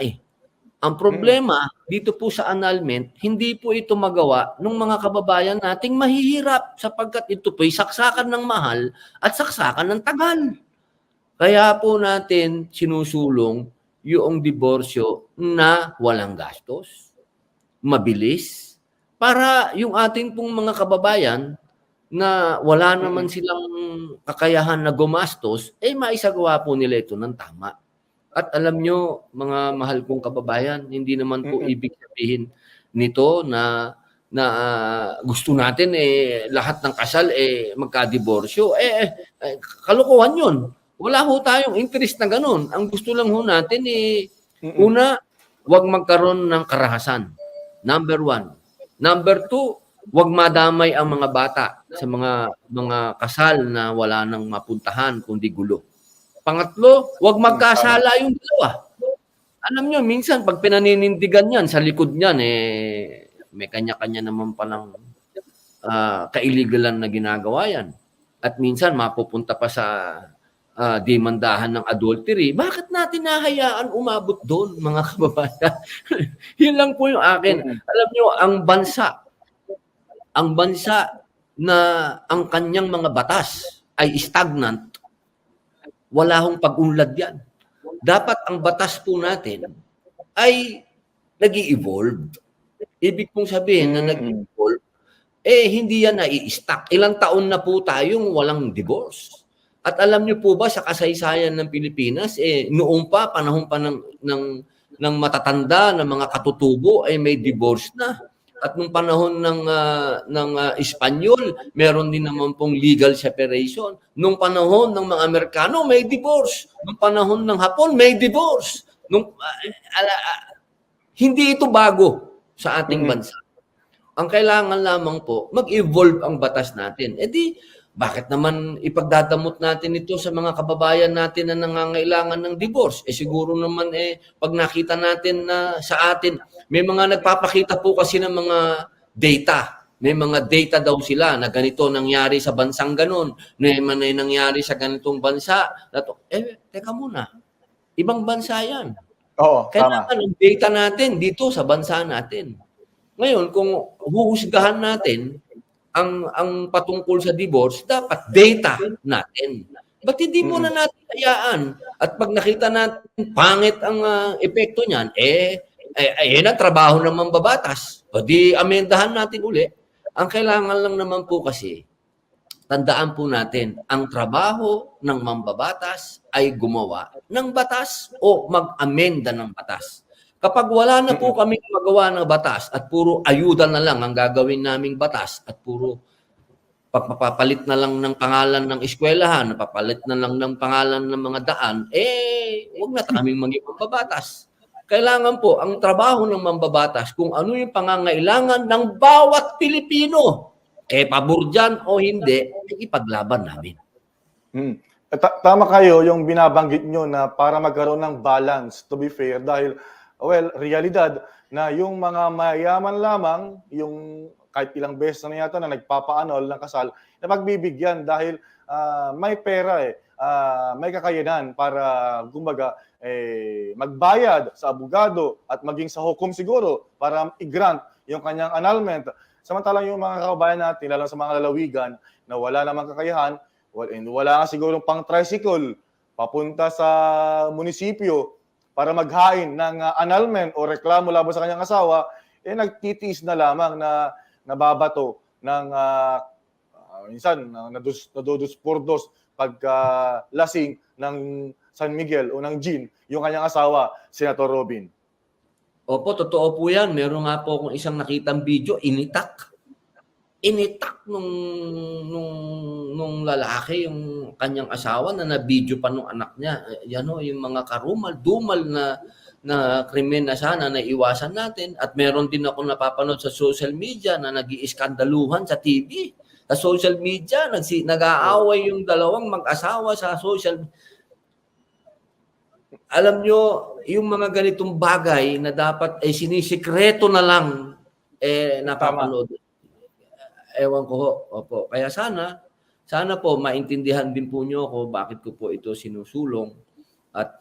Ang Mm. problema dito po sa annulment, hindi po ito magawa nung mga kababayan nating mahihirap sapagkat ito po'y saksakan ng mahal at saksakan ng tagal. Kaya po natin sinusulong yoong diborsyo na walang gastos, mabilis, para yung ating pong mga kababayan na wala naman Mm. silang kakayahan na gumastos, maisagawa po nila ito ng tama. At alam niyo, mga mahal kong kababayan, hindi naman po Mm. ibig sabihin nito na gusto natin, lahat ng kasal, magkadiborsyo. Kalokohan 'yun. Wala ho tayong interest na gano'n. Ang gusto lang ho natin, Mm. una, 'wag magkaroon ng karahasan, number 1. Number 2, 'wag madamay ang mga bata sa mga kasal na wala nang mapuntahan kundi gulo. Pangatlo, 'wag Tama. magkasala yung dalawa. Alam niyo minsan 'pag pinaninindigan 'yan, sa likod niyan, may kanya-kanya naman palang, ka-illegalan na ginagawa 'yan. At minsan mapupunta pa sa, demandahan ng adultery. Bakit natin hahayaan umabot do'n mga kababayan? 'Yun lang po yung akin. Mm. Alam niyo ang bansa na ang kaniyang mga batas ay stagnant, wala hong pag-unlad 'yan. Dapat ang batas po natin ay nag-i-evolve. Ibig kong sabihin na Mm. nag-i-evolve, hindi yan nai-stuck. Ilang taon na po tayong walang divorce. At alam niyo po ba sa kasaysayan ng Pilipinas, noong panahon pa ng matatanda na mga katutubo ay may divorce na. At nung panahon ng Espanyol, meron din naman pong legal separation. Nung panahon ng mga Amerikano, may divorce. Nung panahon ng Hapon, may divorce. Hindi ito bago sa ating Mm. bansa. Ang kailangan lamang po, mag-evolve ang batas natin. Bakit naman ipagdadamot natin ito sa mga kababayan natin na nangangailangan ng divorce? Siguro naman, 'pag nakita natin na sa atin, may mga nagpapakita po kasi ng mga data. May mga data daw sila na ganito nangyari sa bansang gano'n, may nangyari sa ganitong bansa. Teka muna, ibang bansa 'yan. Oo, tama. Kailangan ang data natin dito sa bansa natin. Ngayon kung huhusgahan natin ang patungkol sa divorce, dapat data natin. Ba't hindi muna Mm. natin hayaan at 'pag nakita natin pangit ang, epekto niyan, ayan ang trabaho ng mambabatas. O di amendahan natin uli. Ang kailangan lang naman po kasi, tandaan po natin, ang trabaho ng mambabatas ay gumawa ng batas o mag-amenda ng batas. Kapag wala na po Mm. kaming magawa ng batas at puro ayuda na lang ang gagawin naming batas at puro pagpapalit na lang ng pangalan ng eskwelahan, napapalit na lang ng pangalan ng mga daan, huwag na kaming maging mambabatas. Kailangan po ang trabaho ng mambabatas kung ano yung pangangailangan ng bawat Pilipino. Pabor diyan o hindi, ipaglaban namin. Mm. Tama kayo yung binabanggit nyo na para magkaroon ng balance, to be fair, dahil, well, realidad na yung mga mayayaman lamang, yung kahit ilang beses na yata na nagpapaanol ng kasal, na pagbibigyan dahil may pera may kakayanan para kumbaga magbayad sa abogado at maging sa hukom siguro para i-grant yung kanyang annulment. Samantalang yung mga kababayan natin, lalo sa mga lalawigan, na wala namang kakayahan, wala nga siguro pang tricycle papunta sa munisipyo para maghain ng annulment o reklamo laban sa kanyang asawa, nagtitiis na lamang na nababato ng minsan naduduspurdos pagka lasing ng San Miguel o ng gin yung kanyang asawa, Senator Robin. Opo, totoo po yan. Meron nga po akong isang nakitang video, initak nung lalaki yung kanyang asawa na na-video pa nung anak niya. Yan o, yung mga dumal na krimen na sana naiwasan natin. At meron din ako napapanood sa social media na nag-iiskandaluhan sa TV. Sa social media, nag-aaway yung dalawang mag-asawa sa social media. Alam nyo, yung mga ganitong bagay na dapat sinisikreto na lang napapanood. Ewan ko ho. Opo. Kaya sana po maintindihan din po nyo ako bakit ko po ito sinusulong at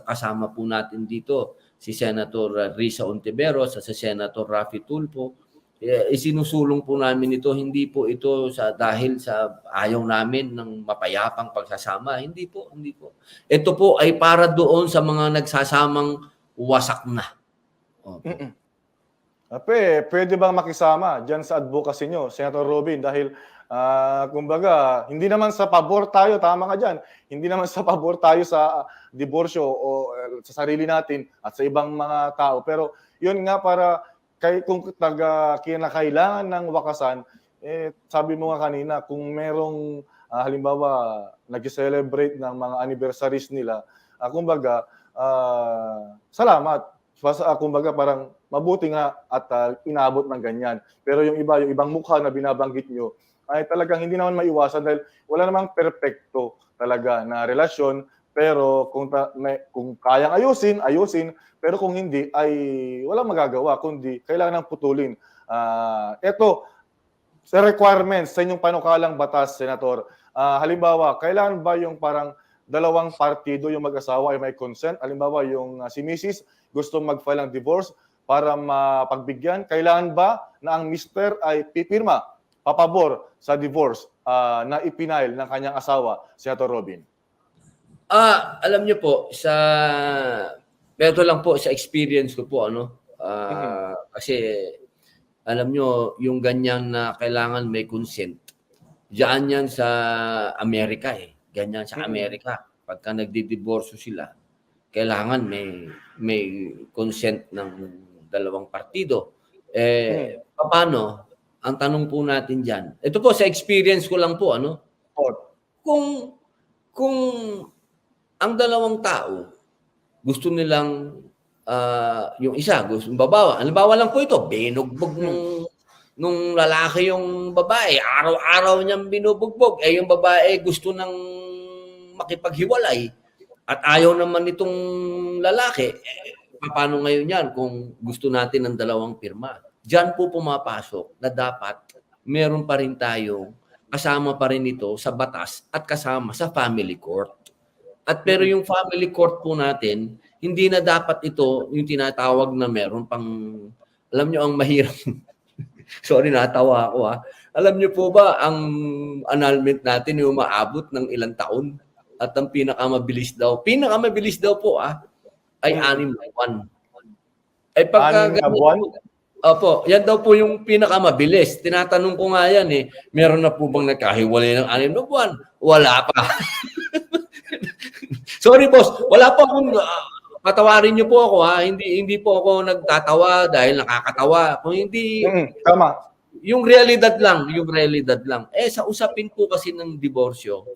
kasama po natin dito si Senator Risa Ontiveros at si Senator Raffy Tulfo. Isinusulong po namin ito, hindi po ito dahil sa ayaw namin ng mapayapang pagsasama. Hindi po. Ito po ay para doon sa mga nagsasamang wasak na. Okay. Pwede bang makisama dyan sa advocacy nyo, Senator Robin? Dahil, kumbaga, hindi naman sa pabor tayo, tama ka dyan, hindi naman sa pabor tayo sa diborsyo o sa sarili natin at sa ibang mga tao. Pero yun nga para kung kinakailangan ng wakasan, sabi mo nga kanina, kung merong halimbawa nag-celebrate ng mga anniversaries nila, kumbaga, salamat. Kumbaga parang mabuti nga at inabot ng ganyan. Pero yung ibang mukha na binabanggit nyo, ay talagang hindi naman maiwasan dahil wala namang perpekto talaga na relasyon. Pero kung kayang ayusin, pero kung hindi, ay walang magagawa, kundi kailangan ng putulin. Ito, sa requirements sa inyong panukalang batas, Senator, halimbawa, kailangan ba yung parang dalawang partido yung mag-asawa ay may consent? Halimbawa, yung si Mrs. gustong mag-file ng divorce para mapagbigyan, kailangan ba na ang mister ay pipirma, papabor sa divorce na ipinail ng kanyang asawa, Senator Robin? Alam niyo po, pero lang po sa experience ko po, kasi alam niyo, yung ganyan na kailangan may consent, diyan yan sa Amerika Ganyan sa Amerika. Pagka nagdidiborsyo sila, kailangan may consent ng dalawang partido. Paano? Ang tanong po natin diyan. Ito po sa experience ko lang po, Kung ang dalawang tao gusto nilang yung isa gusto babawa. Halimbawa lang po ito, binugbog nung lalaki yung babae, araw-araw niyang binubugbog. Yung babae gusto nang makipaghiwalay at ayaw naman itong lalaki. Paano ngayon yan kung gusto natin ng dalawang pirma? Diyan po pumapasok na dapat meron pa rin tayong kasama pa rin ito sa batas at kasama sa family court. Pero yung family court po natin, hindi na dapat ito yung tinatawag na meron pang, alam nyo ang mahirap, sorry natawa ako Alam nyo po ba ang annulment natin yung maabot ng ilang taon? At ang pinakamabilis daw po ay 6 na buwan. Pagka 6 na buwan? Opo, yan daw po yung pinakamabilis. Tinatanong ko nga yan meron na po bang nagkahiwalay ng 6 na buwan? Wala pa. Sorry boss, wala po akong patawarin niyo po ako hindi po ako nagtatawa dahil nakakatawa. Kung hindi tama. Yung realidad lang. Sa usapin po kasi ng diborsyo,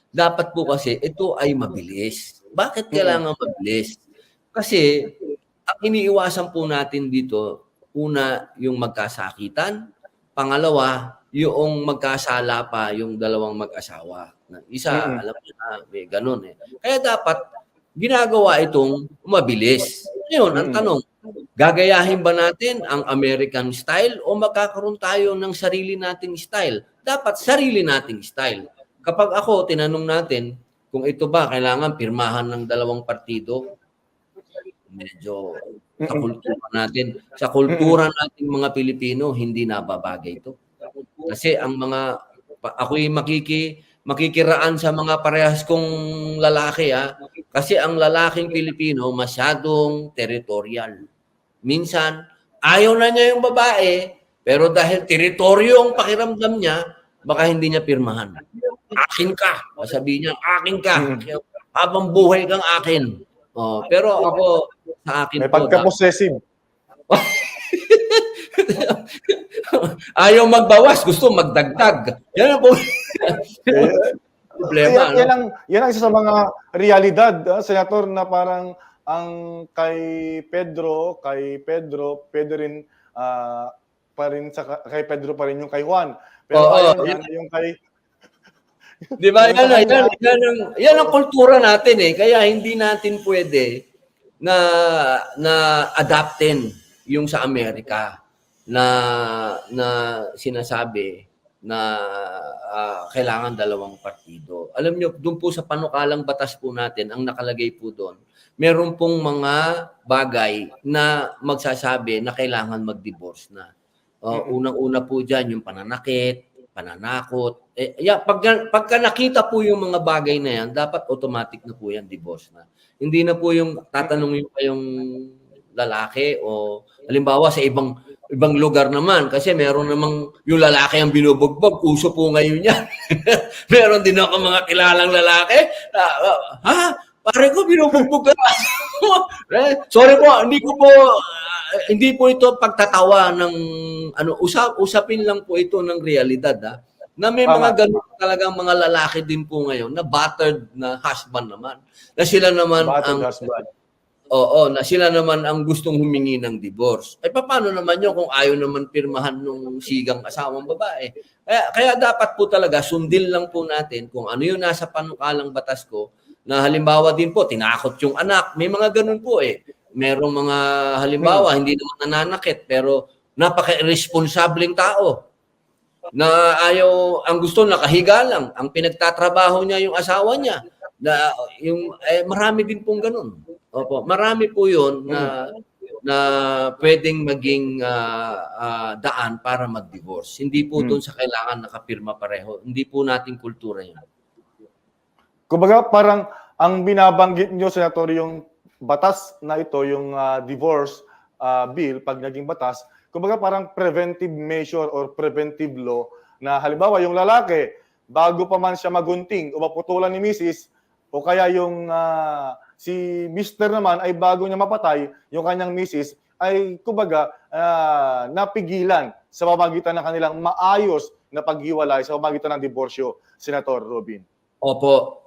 dapat po kasi ito ay mabilis. Bakit kailangan mabilis? Kasi ang iniiwasan po natin dito, una, yung magkasakitan. Pangalawa, yung magkasala pa yung dalawang mag-asawa. Isa, alam niyo na, may ganun Kaya dapat, ginagawa itong mabilis. Ngayon, ang tanong, gagayahin ba natin ang American style o magkakaroon tayo ng sarili nating style? Dapat sarili nating style. Kapag ako, tinanong natin, kung ito ba kailangan pirmahan ng dalawang partido, medyo sa kultura nating mga Pilipino, hindi nababagay ito. Kasi ako'y makikiraan sa mga parehas kong lalaki, kasi ang lalaking Pilipino masyadong territorial. Minsan, ayaw na niya yung babae, pero dahil teritoryo ang pakiramdam niya, baka hindi niya pirmahan. Akin ka. Sabihin niya, akin ka. Habang buhay kang akin. Pero ako, sa akin May po, pagka-possessive. ayaw magbawas, gusto magdagdag. Yan ang problema. Yan ang isa sa mga realidad, Senator, na parang ang kay Pedro pwede rin kay Pedro pa rin yung kay Juan. Pero yan yung kay Di ba? Yan ang kultura natin eh. Kaya hindi natin pwede na adaptin yung sa Amerika na sinasabi na kailangan dalawang partido. Alam nyo, doon po sa panukalang batas po natin, ang nakalagay po doon, meron pong mga bagay na magsasabi na kailangan mag-divorce na. Unang-una po dyan, yung pananakit, pananakot. Pagka nakita po yung mga bagay na yan, dapat automatic na po yan, divorce na. Hindi na po yung tatanungin pa yung lalaki o halimbawa sa ibang lugar naman kasi meron namang yung lalaki ang binubugbog, uso po ngayon yan. Meron din ako mga kilalang lalaki. Pare ko binubugbog ka. Sorry po, hindi po ito pagtatawa ng usapin lang po ito ng realidad na may mga ganun talagang mga lalaki din po ngayon na battered na husband naman. Na sila naman na sila naman ang gustong humingi ng divorce. Paano naman yun kung ayaw naman pirmahan nung sigang asawang babae? Kaya dapat po talaga sundin lang po natin kung ano yung nasa panukalang batas ko na halimbawa din po, tinakot yung anak. May mga ganun po Merong mga halimbawa, hindi naman nananakit, pero napaka-irresponsableng tao na ang gusto nakahiga lang. Ang pinagtatrabaho niya yung asawa niya. Marami din pong ganun. Opo, marami po yun na pwedeng maging daan para mag-divorce. Hindi po doon sa kailangan nakapirma pareho. Hindi po nating kultura yun. Kumbaga parang ang binabanggit nyo, Senator, yung batas na ito, yung divorce bill, pag naging batas, kumbaga parang preventive measure or preventive law na halimbawa yung lalaki, bago pa man siya magunting o maputulan ni Mrs. o kaya yung si Mr. naman ay bago niya mapatay, yung kanyang Mrs. ay kumbaga napigilan sa pamamagitan ng kanilang maayos na paghiwalay sa pamamagitan ng diborsyo, Senator Robin. Opo.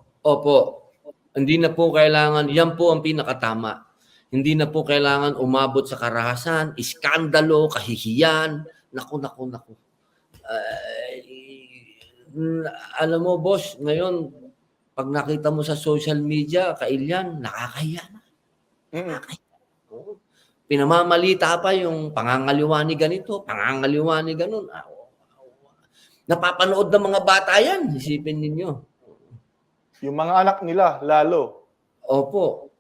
Hindi na po kailangan, yan po ang pinakatama. Hindi na po kailangan umabot sa karahasan, iskandalo, kahihiyan. Naku. Alam mo, boss, ngayon, pag nakita mo sa social media, kailyan, nakakahiya na. Pinamamalita pa yung pangangaliwa ni ganito, pangangaliwa ni ganun. Napapanood ng mga bata yan, isipin ninyo. Yung mga anak nila, lalo. Opo.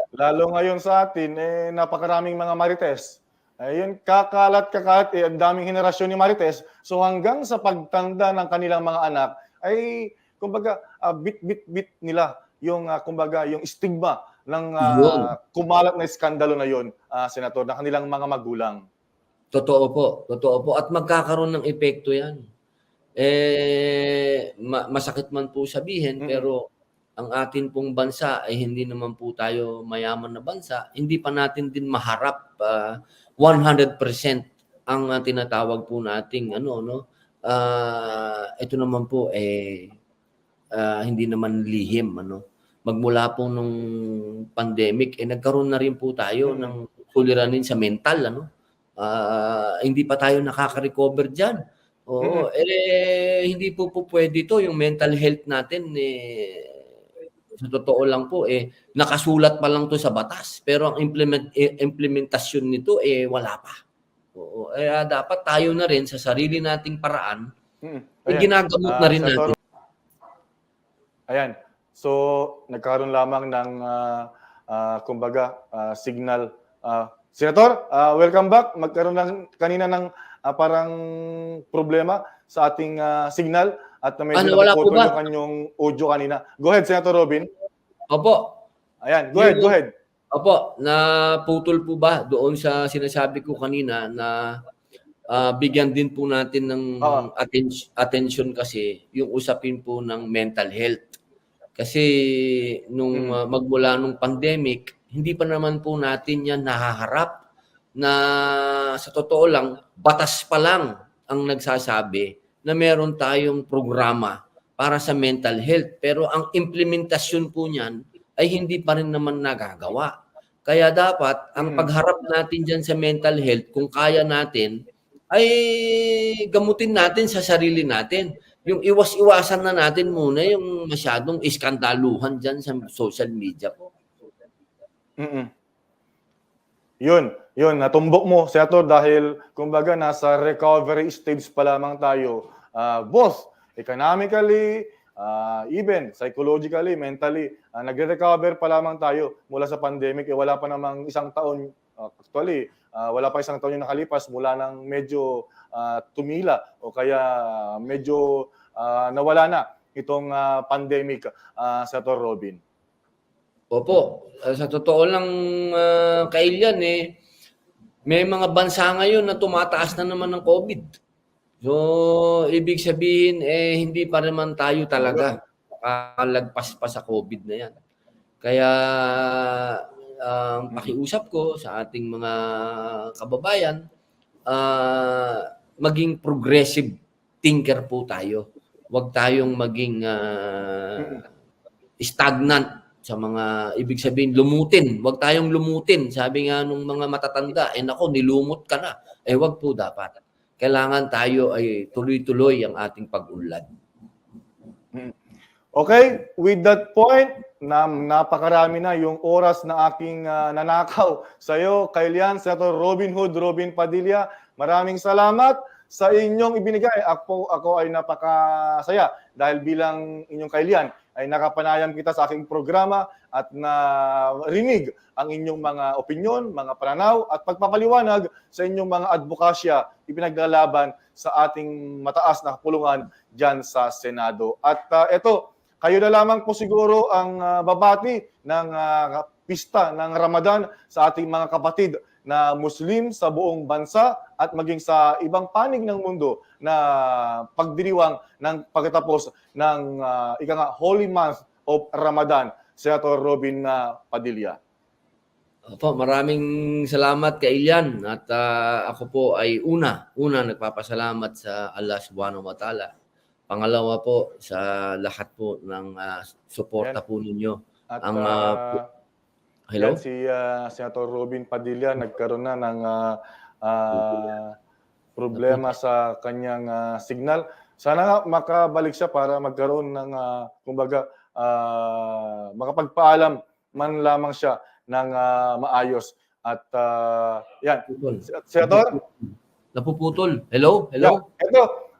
Lalo ngayon sa atin, napakaraming mga marites. Ayun, kakalat, ang daming henerasyon ni marites. So hanggang sa pagtanda ng kanilang mga anak, ay kumbaga bit nila yung kumbaga yung stigma ng kumalat na iskandalo na yon, Senator, na kanilang mga magulang. Totoo po. At magkakaroon ng epekto yan. Masakit man po sabihin, pero ang atin pong bansa ay hindi naman po tayo mayaman na bansa. Hindi pa natin din maharap 100% ang tinatawag po nating ito naman po hindi naman lihim magmula po nung pandemic nagkaroon na rin po tayo ng suliranin sa mental hindi pa tayo nakaka-recover diyan. Hindi po pwede ito yung mental health natin sa totoo lang po nakasulat pa lang to sa batas pero ang implementasyon nito wala pa. Dapat tayo na rin sa sarili nating paraan ginagamot na rin natin. Ayan. So nagkaroon lamang ng kumbaga, signal. Senator, welcome back. Magkaroon ng kanina ng parang problema sa ating signal at medyo Nawala po napuputol ba? yung kanyang audio kanina. Go ahead, Senator Robin. Opo. Ayan, go ahead. Opo, naputol po ba doon sa sinasabi ko kanina na bigyan din po natin ng attention kasi yung usapin po ng mental health. Kasi nung magmula nung pandemic, hindi pa naman po natin yan nahaharap na sa totoo lang, batas pa lang ang nagsasabi na meron tayong programa para sa mental health. Pero ang implementasyon po niyan ay hindi pa rin naman nagagawa. Kaya dapat, ang pagharap natin dyan sa mental health, kung kaya natin, ay gamutin natin sa sarili natin. Yung iwas-iwasan na natin muna yung masyadong iskandaluhan dyan sa social media po. Yun, natumbok mo, Senator, dahil kumbaga nasa recovery stage pa lamang tayo, both economically, even psychologically, mentally, nagre-recover pa lamang tayo mula sa pandemic. Wala pa namang isang taon, actually, wala pa isang taon yung nakalipas mula nang medyo tumila o kaya medyo nawala na itong pandemic, Senator Robin. Opo, sa totoo lang, Kailian, may mga bansa ngayon na tumataas na naman ng COVID. So, ibig sabihin, hindi pa naman tayo talaga makalagpas pa sa COVID na yan. Kaya, pakiusap ko sa ating mga kababayan, maging progressive thinker po tayo. Huwag tayong maging stagnant sa mga, ibig sabihin, lumutin. Huwag tayong lumutin. Sabi nga nung mga matatanda, nako, nilumot ka na. Huwag po dapat. Kailangan tayo ay tuloy-tuloy ang ating pag-unlad. Okay, with that point, napakarami na yung oras na aking nanakaw sa iyo, Kailian, Senator Robin Hood, Robin Padilla. Maraming salamat sa inyong ibinigay. Ako ay napakasaya dahil bilang inyong Kailian ay nakapanayam kita sa aking programa at narinig ang inyong mga opinyon, mga pananaw at pagpapaliwanag sa inyong mga advokasya ipinaglalaban sa ating mataas na kapulungan dyan sa Senado. At ito, kayo na lamang po siguro ang babati ng pista ng Ramadan sa ating mga kapatid na Muslim sa buong bansa at maging sa ibang panig ng mundo na pagdiriwang ng pagkatapos ng Holy Month of Ramadan, Senator Robin Padilla. Opo, maraming salamat Kailian at ako po ay una nagpapasalamat sa Allah Subhanahu wa Ta'ala. Pangalawa po sa lahat po ng suporta po ninyo. At hello? Yan, si Senator Robin Padilla nagkaroon na ng problema sa kanyang signal. Sana nga makabalik siya para magkaroon ng kumbaga makapagpaalam man lamang siya ng maayos. At yan. Senator? Napuputol. Hello? Hello?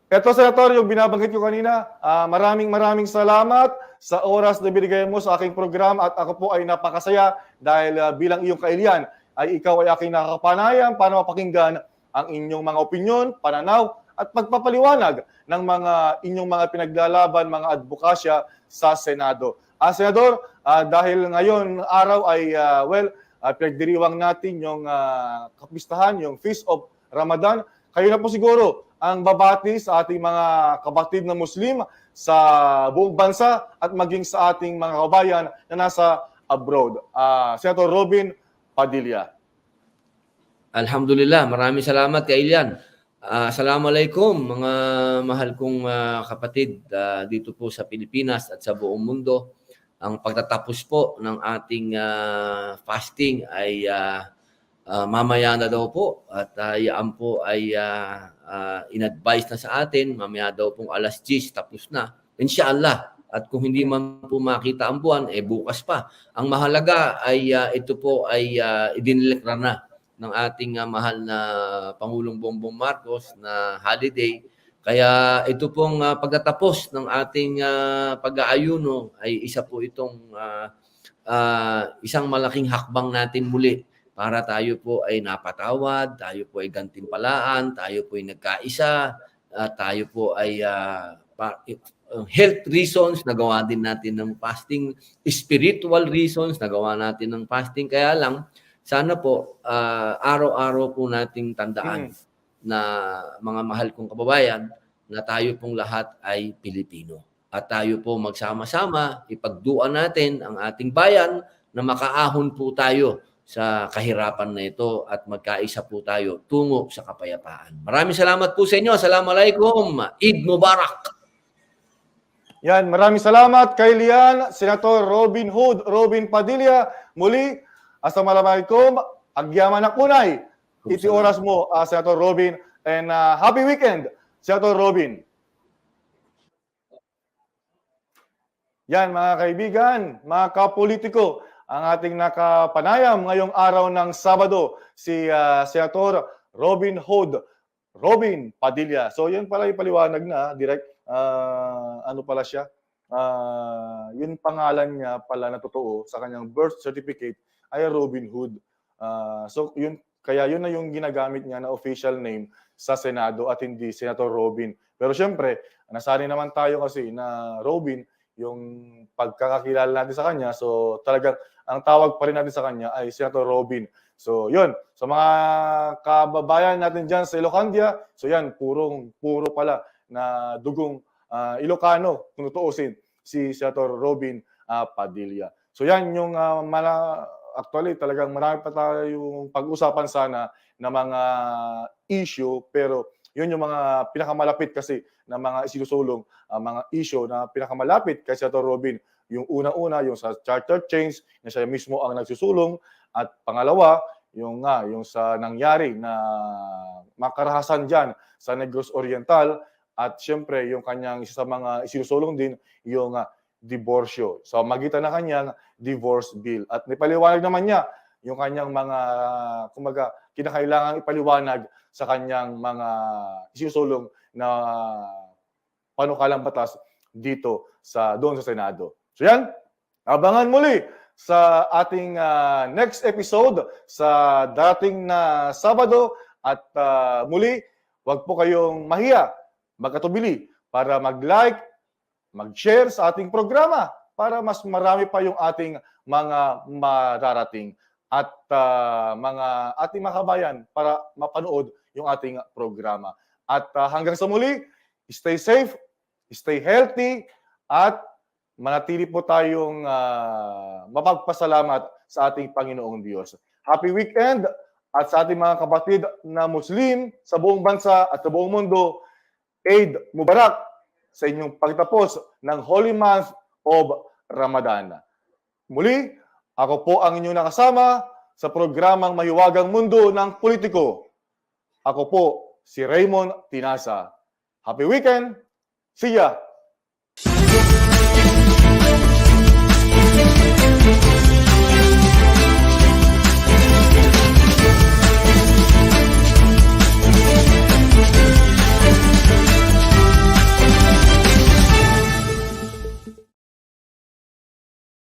Ito, Senator, yung binabanggit ko kanina, maraming salamat sa oras na binigay mo sa aking program at ako po ay napakasaya dahil bilang iyong Kailian ay ikaw ay aking nakakapanayam para mapakinggan ang inyong mga opinyon, pananaw at pagpapaliwanag ng inyong mga pinaglalaban, mga advokasya sa Senado. Senador, dahil ngayon araw ay pinagdiriwang natin yung kapistahan, yung Feast of Ramadan, kayo na po siguro ang babati sa ating mga kapatid na Muslim sa buong bansa at maging sa ating mga kabayan na nasa abroad. Senator Robin Padilla. Alhamdulillah, maraming salamat Kailian. Assalamualaikum mga mahal kong kapatid dito po sa Pilipinas at sa buong mundo. Ang pagtatapos po ng ating fasting ay mamaya na daw po at yan po ay in-advise na sa atin, mamaya daw pong alas 10 tapos na. Inshallah. At kung hindi man po makita ang buwan, bukas pa. Ang mahalaga ay ito po ay idinilekra na ng ating mahal na Pangulong Bongbong Marcos na holiday. Kaya ito pong pagtatapos ng ating pag-aayuno ay isa po itong isang malaking hakbang natin muli para tayo po ay napatawad, tayo po ay gantimpalaan, tayo po ay nagkaisa, tayo po ay health reasons, nagawa din natin ng fasting, spiritual reasons, nagawa natin ng fasting. Kaya lang, sana po araw-araw po nating tandaan na mga mahal kong kababayan na tayo pong lahat ay Pilipino. At tayo po magsama-sama, ipagduan natin ang ating bayan na makaahon po tayo sa kahirapan na ito at magkaisa po tayo tungo sa kapayapaan. Maraming salamat po sa inyo. Assalamualaikum. Eid Mubarak. Yan, maraming salamat kay Lian, Senator Robin Hood, Robin Padilla. Muli, assalamualaikum, agyaman na kunay. Iti oras mo, Senator Robin, and happy weekend, Senator Robin. Yan, mga kaibigan, mga kapolitiko, ang ating nakapanayam ngayong araw ng Sabado, si Senator Robin Hood, Robin Padilla. So, yun pala yung paliwanag na, direct, ano pala siya, yun pangalan niya pala na totoo sa kanyang birth certificate ay Robin Hood. So, yun, kaya yun na yung ginagamit niya na official name sa Senado at hindi Senator Robin. Pero syempre, nasanay naman tayo kasi na Robin, yung pagkakakilala natin sa kanya, so talagang ang tawag pa rin natin sa kanya ay Senator Robin. So yun, sa mga kababayan natin dyan sa Ilocandia, so yan, puro pala na dugong Ilocano, kung tutuusin, si Senator Robin Padilla. So yan yung actually talagang marami pa tayong pag-usapan sana na mga issue, pero yun yung mga pinakamalapit kasi na mga isinusulong mga issue na pinakamalapit kay Senator Robin. Yung una-una, yung sa charter change, na siya mismo ang nagsusulong. At pangalawa, yung sa nangyari na makarahasan dyan sa Negros Oriental. At syempre, yung kanyang isa sa mga isinusulong din, yung diborsyo. So, magitan na kanyang divorce bill. At nipaliwanag naman niya yung kanyang mga, kumaga, kinakailangang ipaliwanag sa kanyang mga isinusulong na panukalang batas dito doon sa Senado. So yan, abangan muli sa ating next episode sa dating na Sabado at muli, wag po kayong mahiya, magkatubili para mag-like, mag-share sa ating programa para mas marami pa yung ating mga mararating at mga ating mga kabayan para mapanood yung ating programa. At hanggang sa muli, stay safe, stay healthy, at manatili po tayong mapagpasalamat sa ating Panginoong Diyos. Happy weekend at sa ating mga kapatid na Muslim sa buong bansa at sa buong mundo, Eid Mubarak sa inyong pagtapos ng Holy Month of Ramadan. Muli, ako po ang inyong nakasama sa programang Mahiwagang Mundo ng Politiko. Ako po si Raymond Tinasa. Happy weekend! See ya!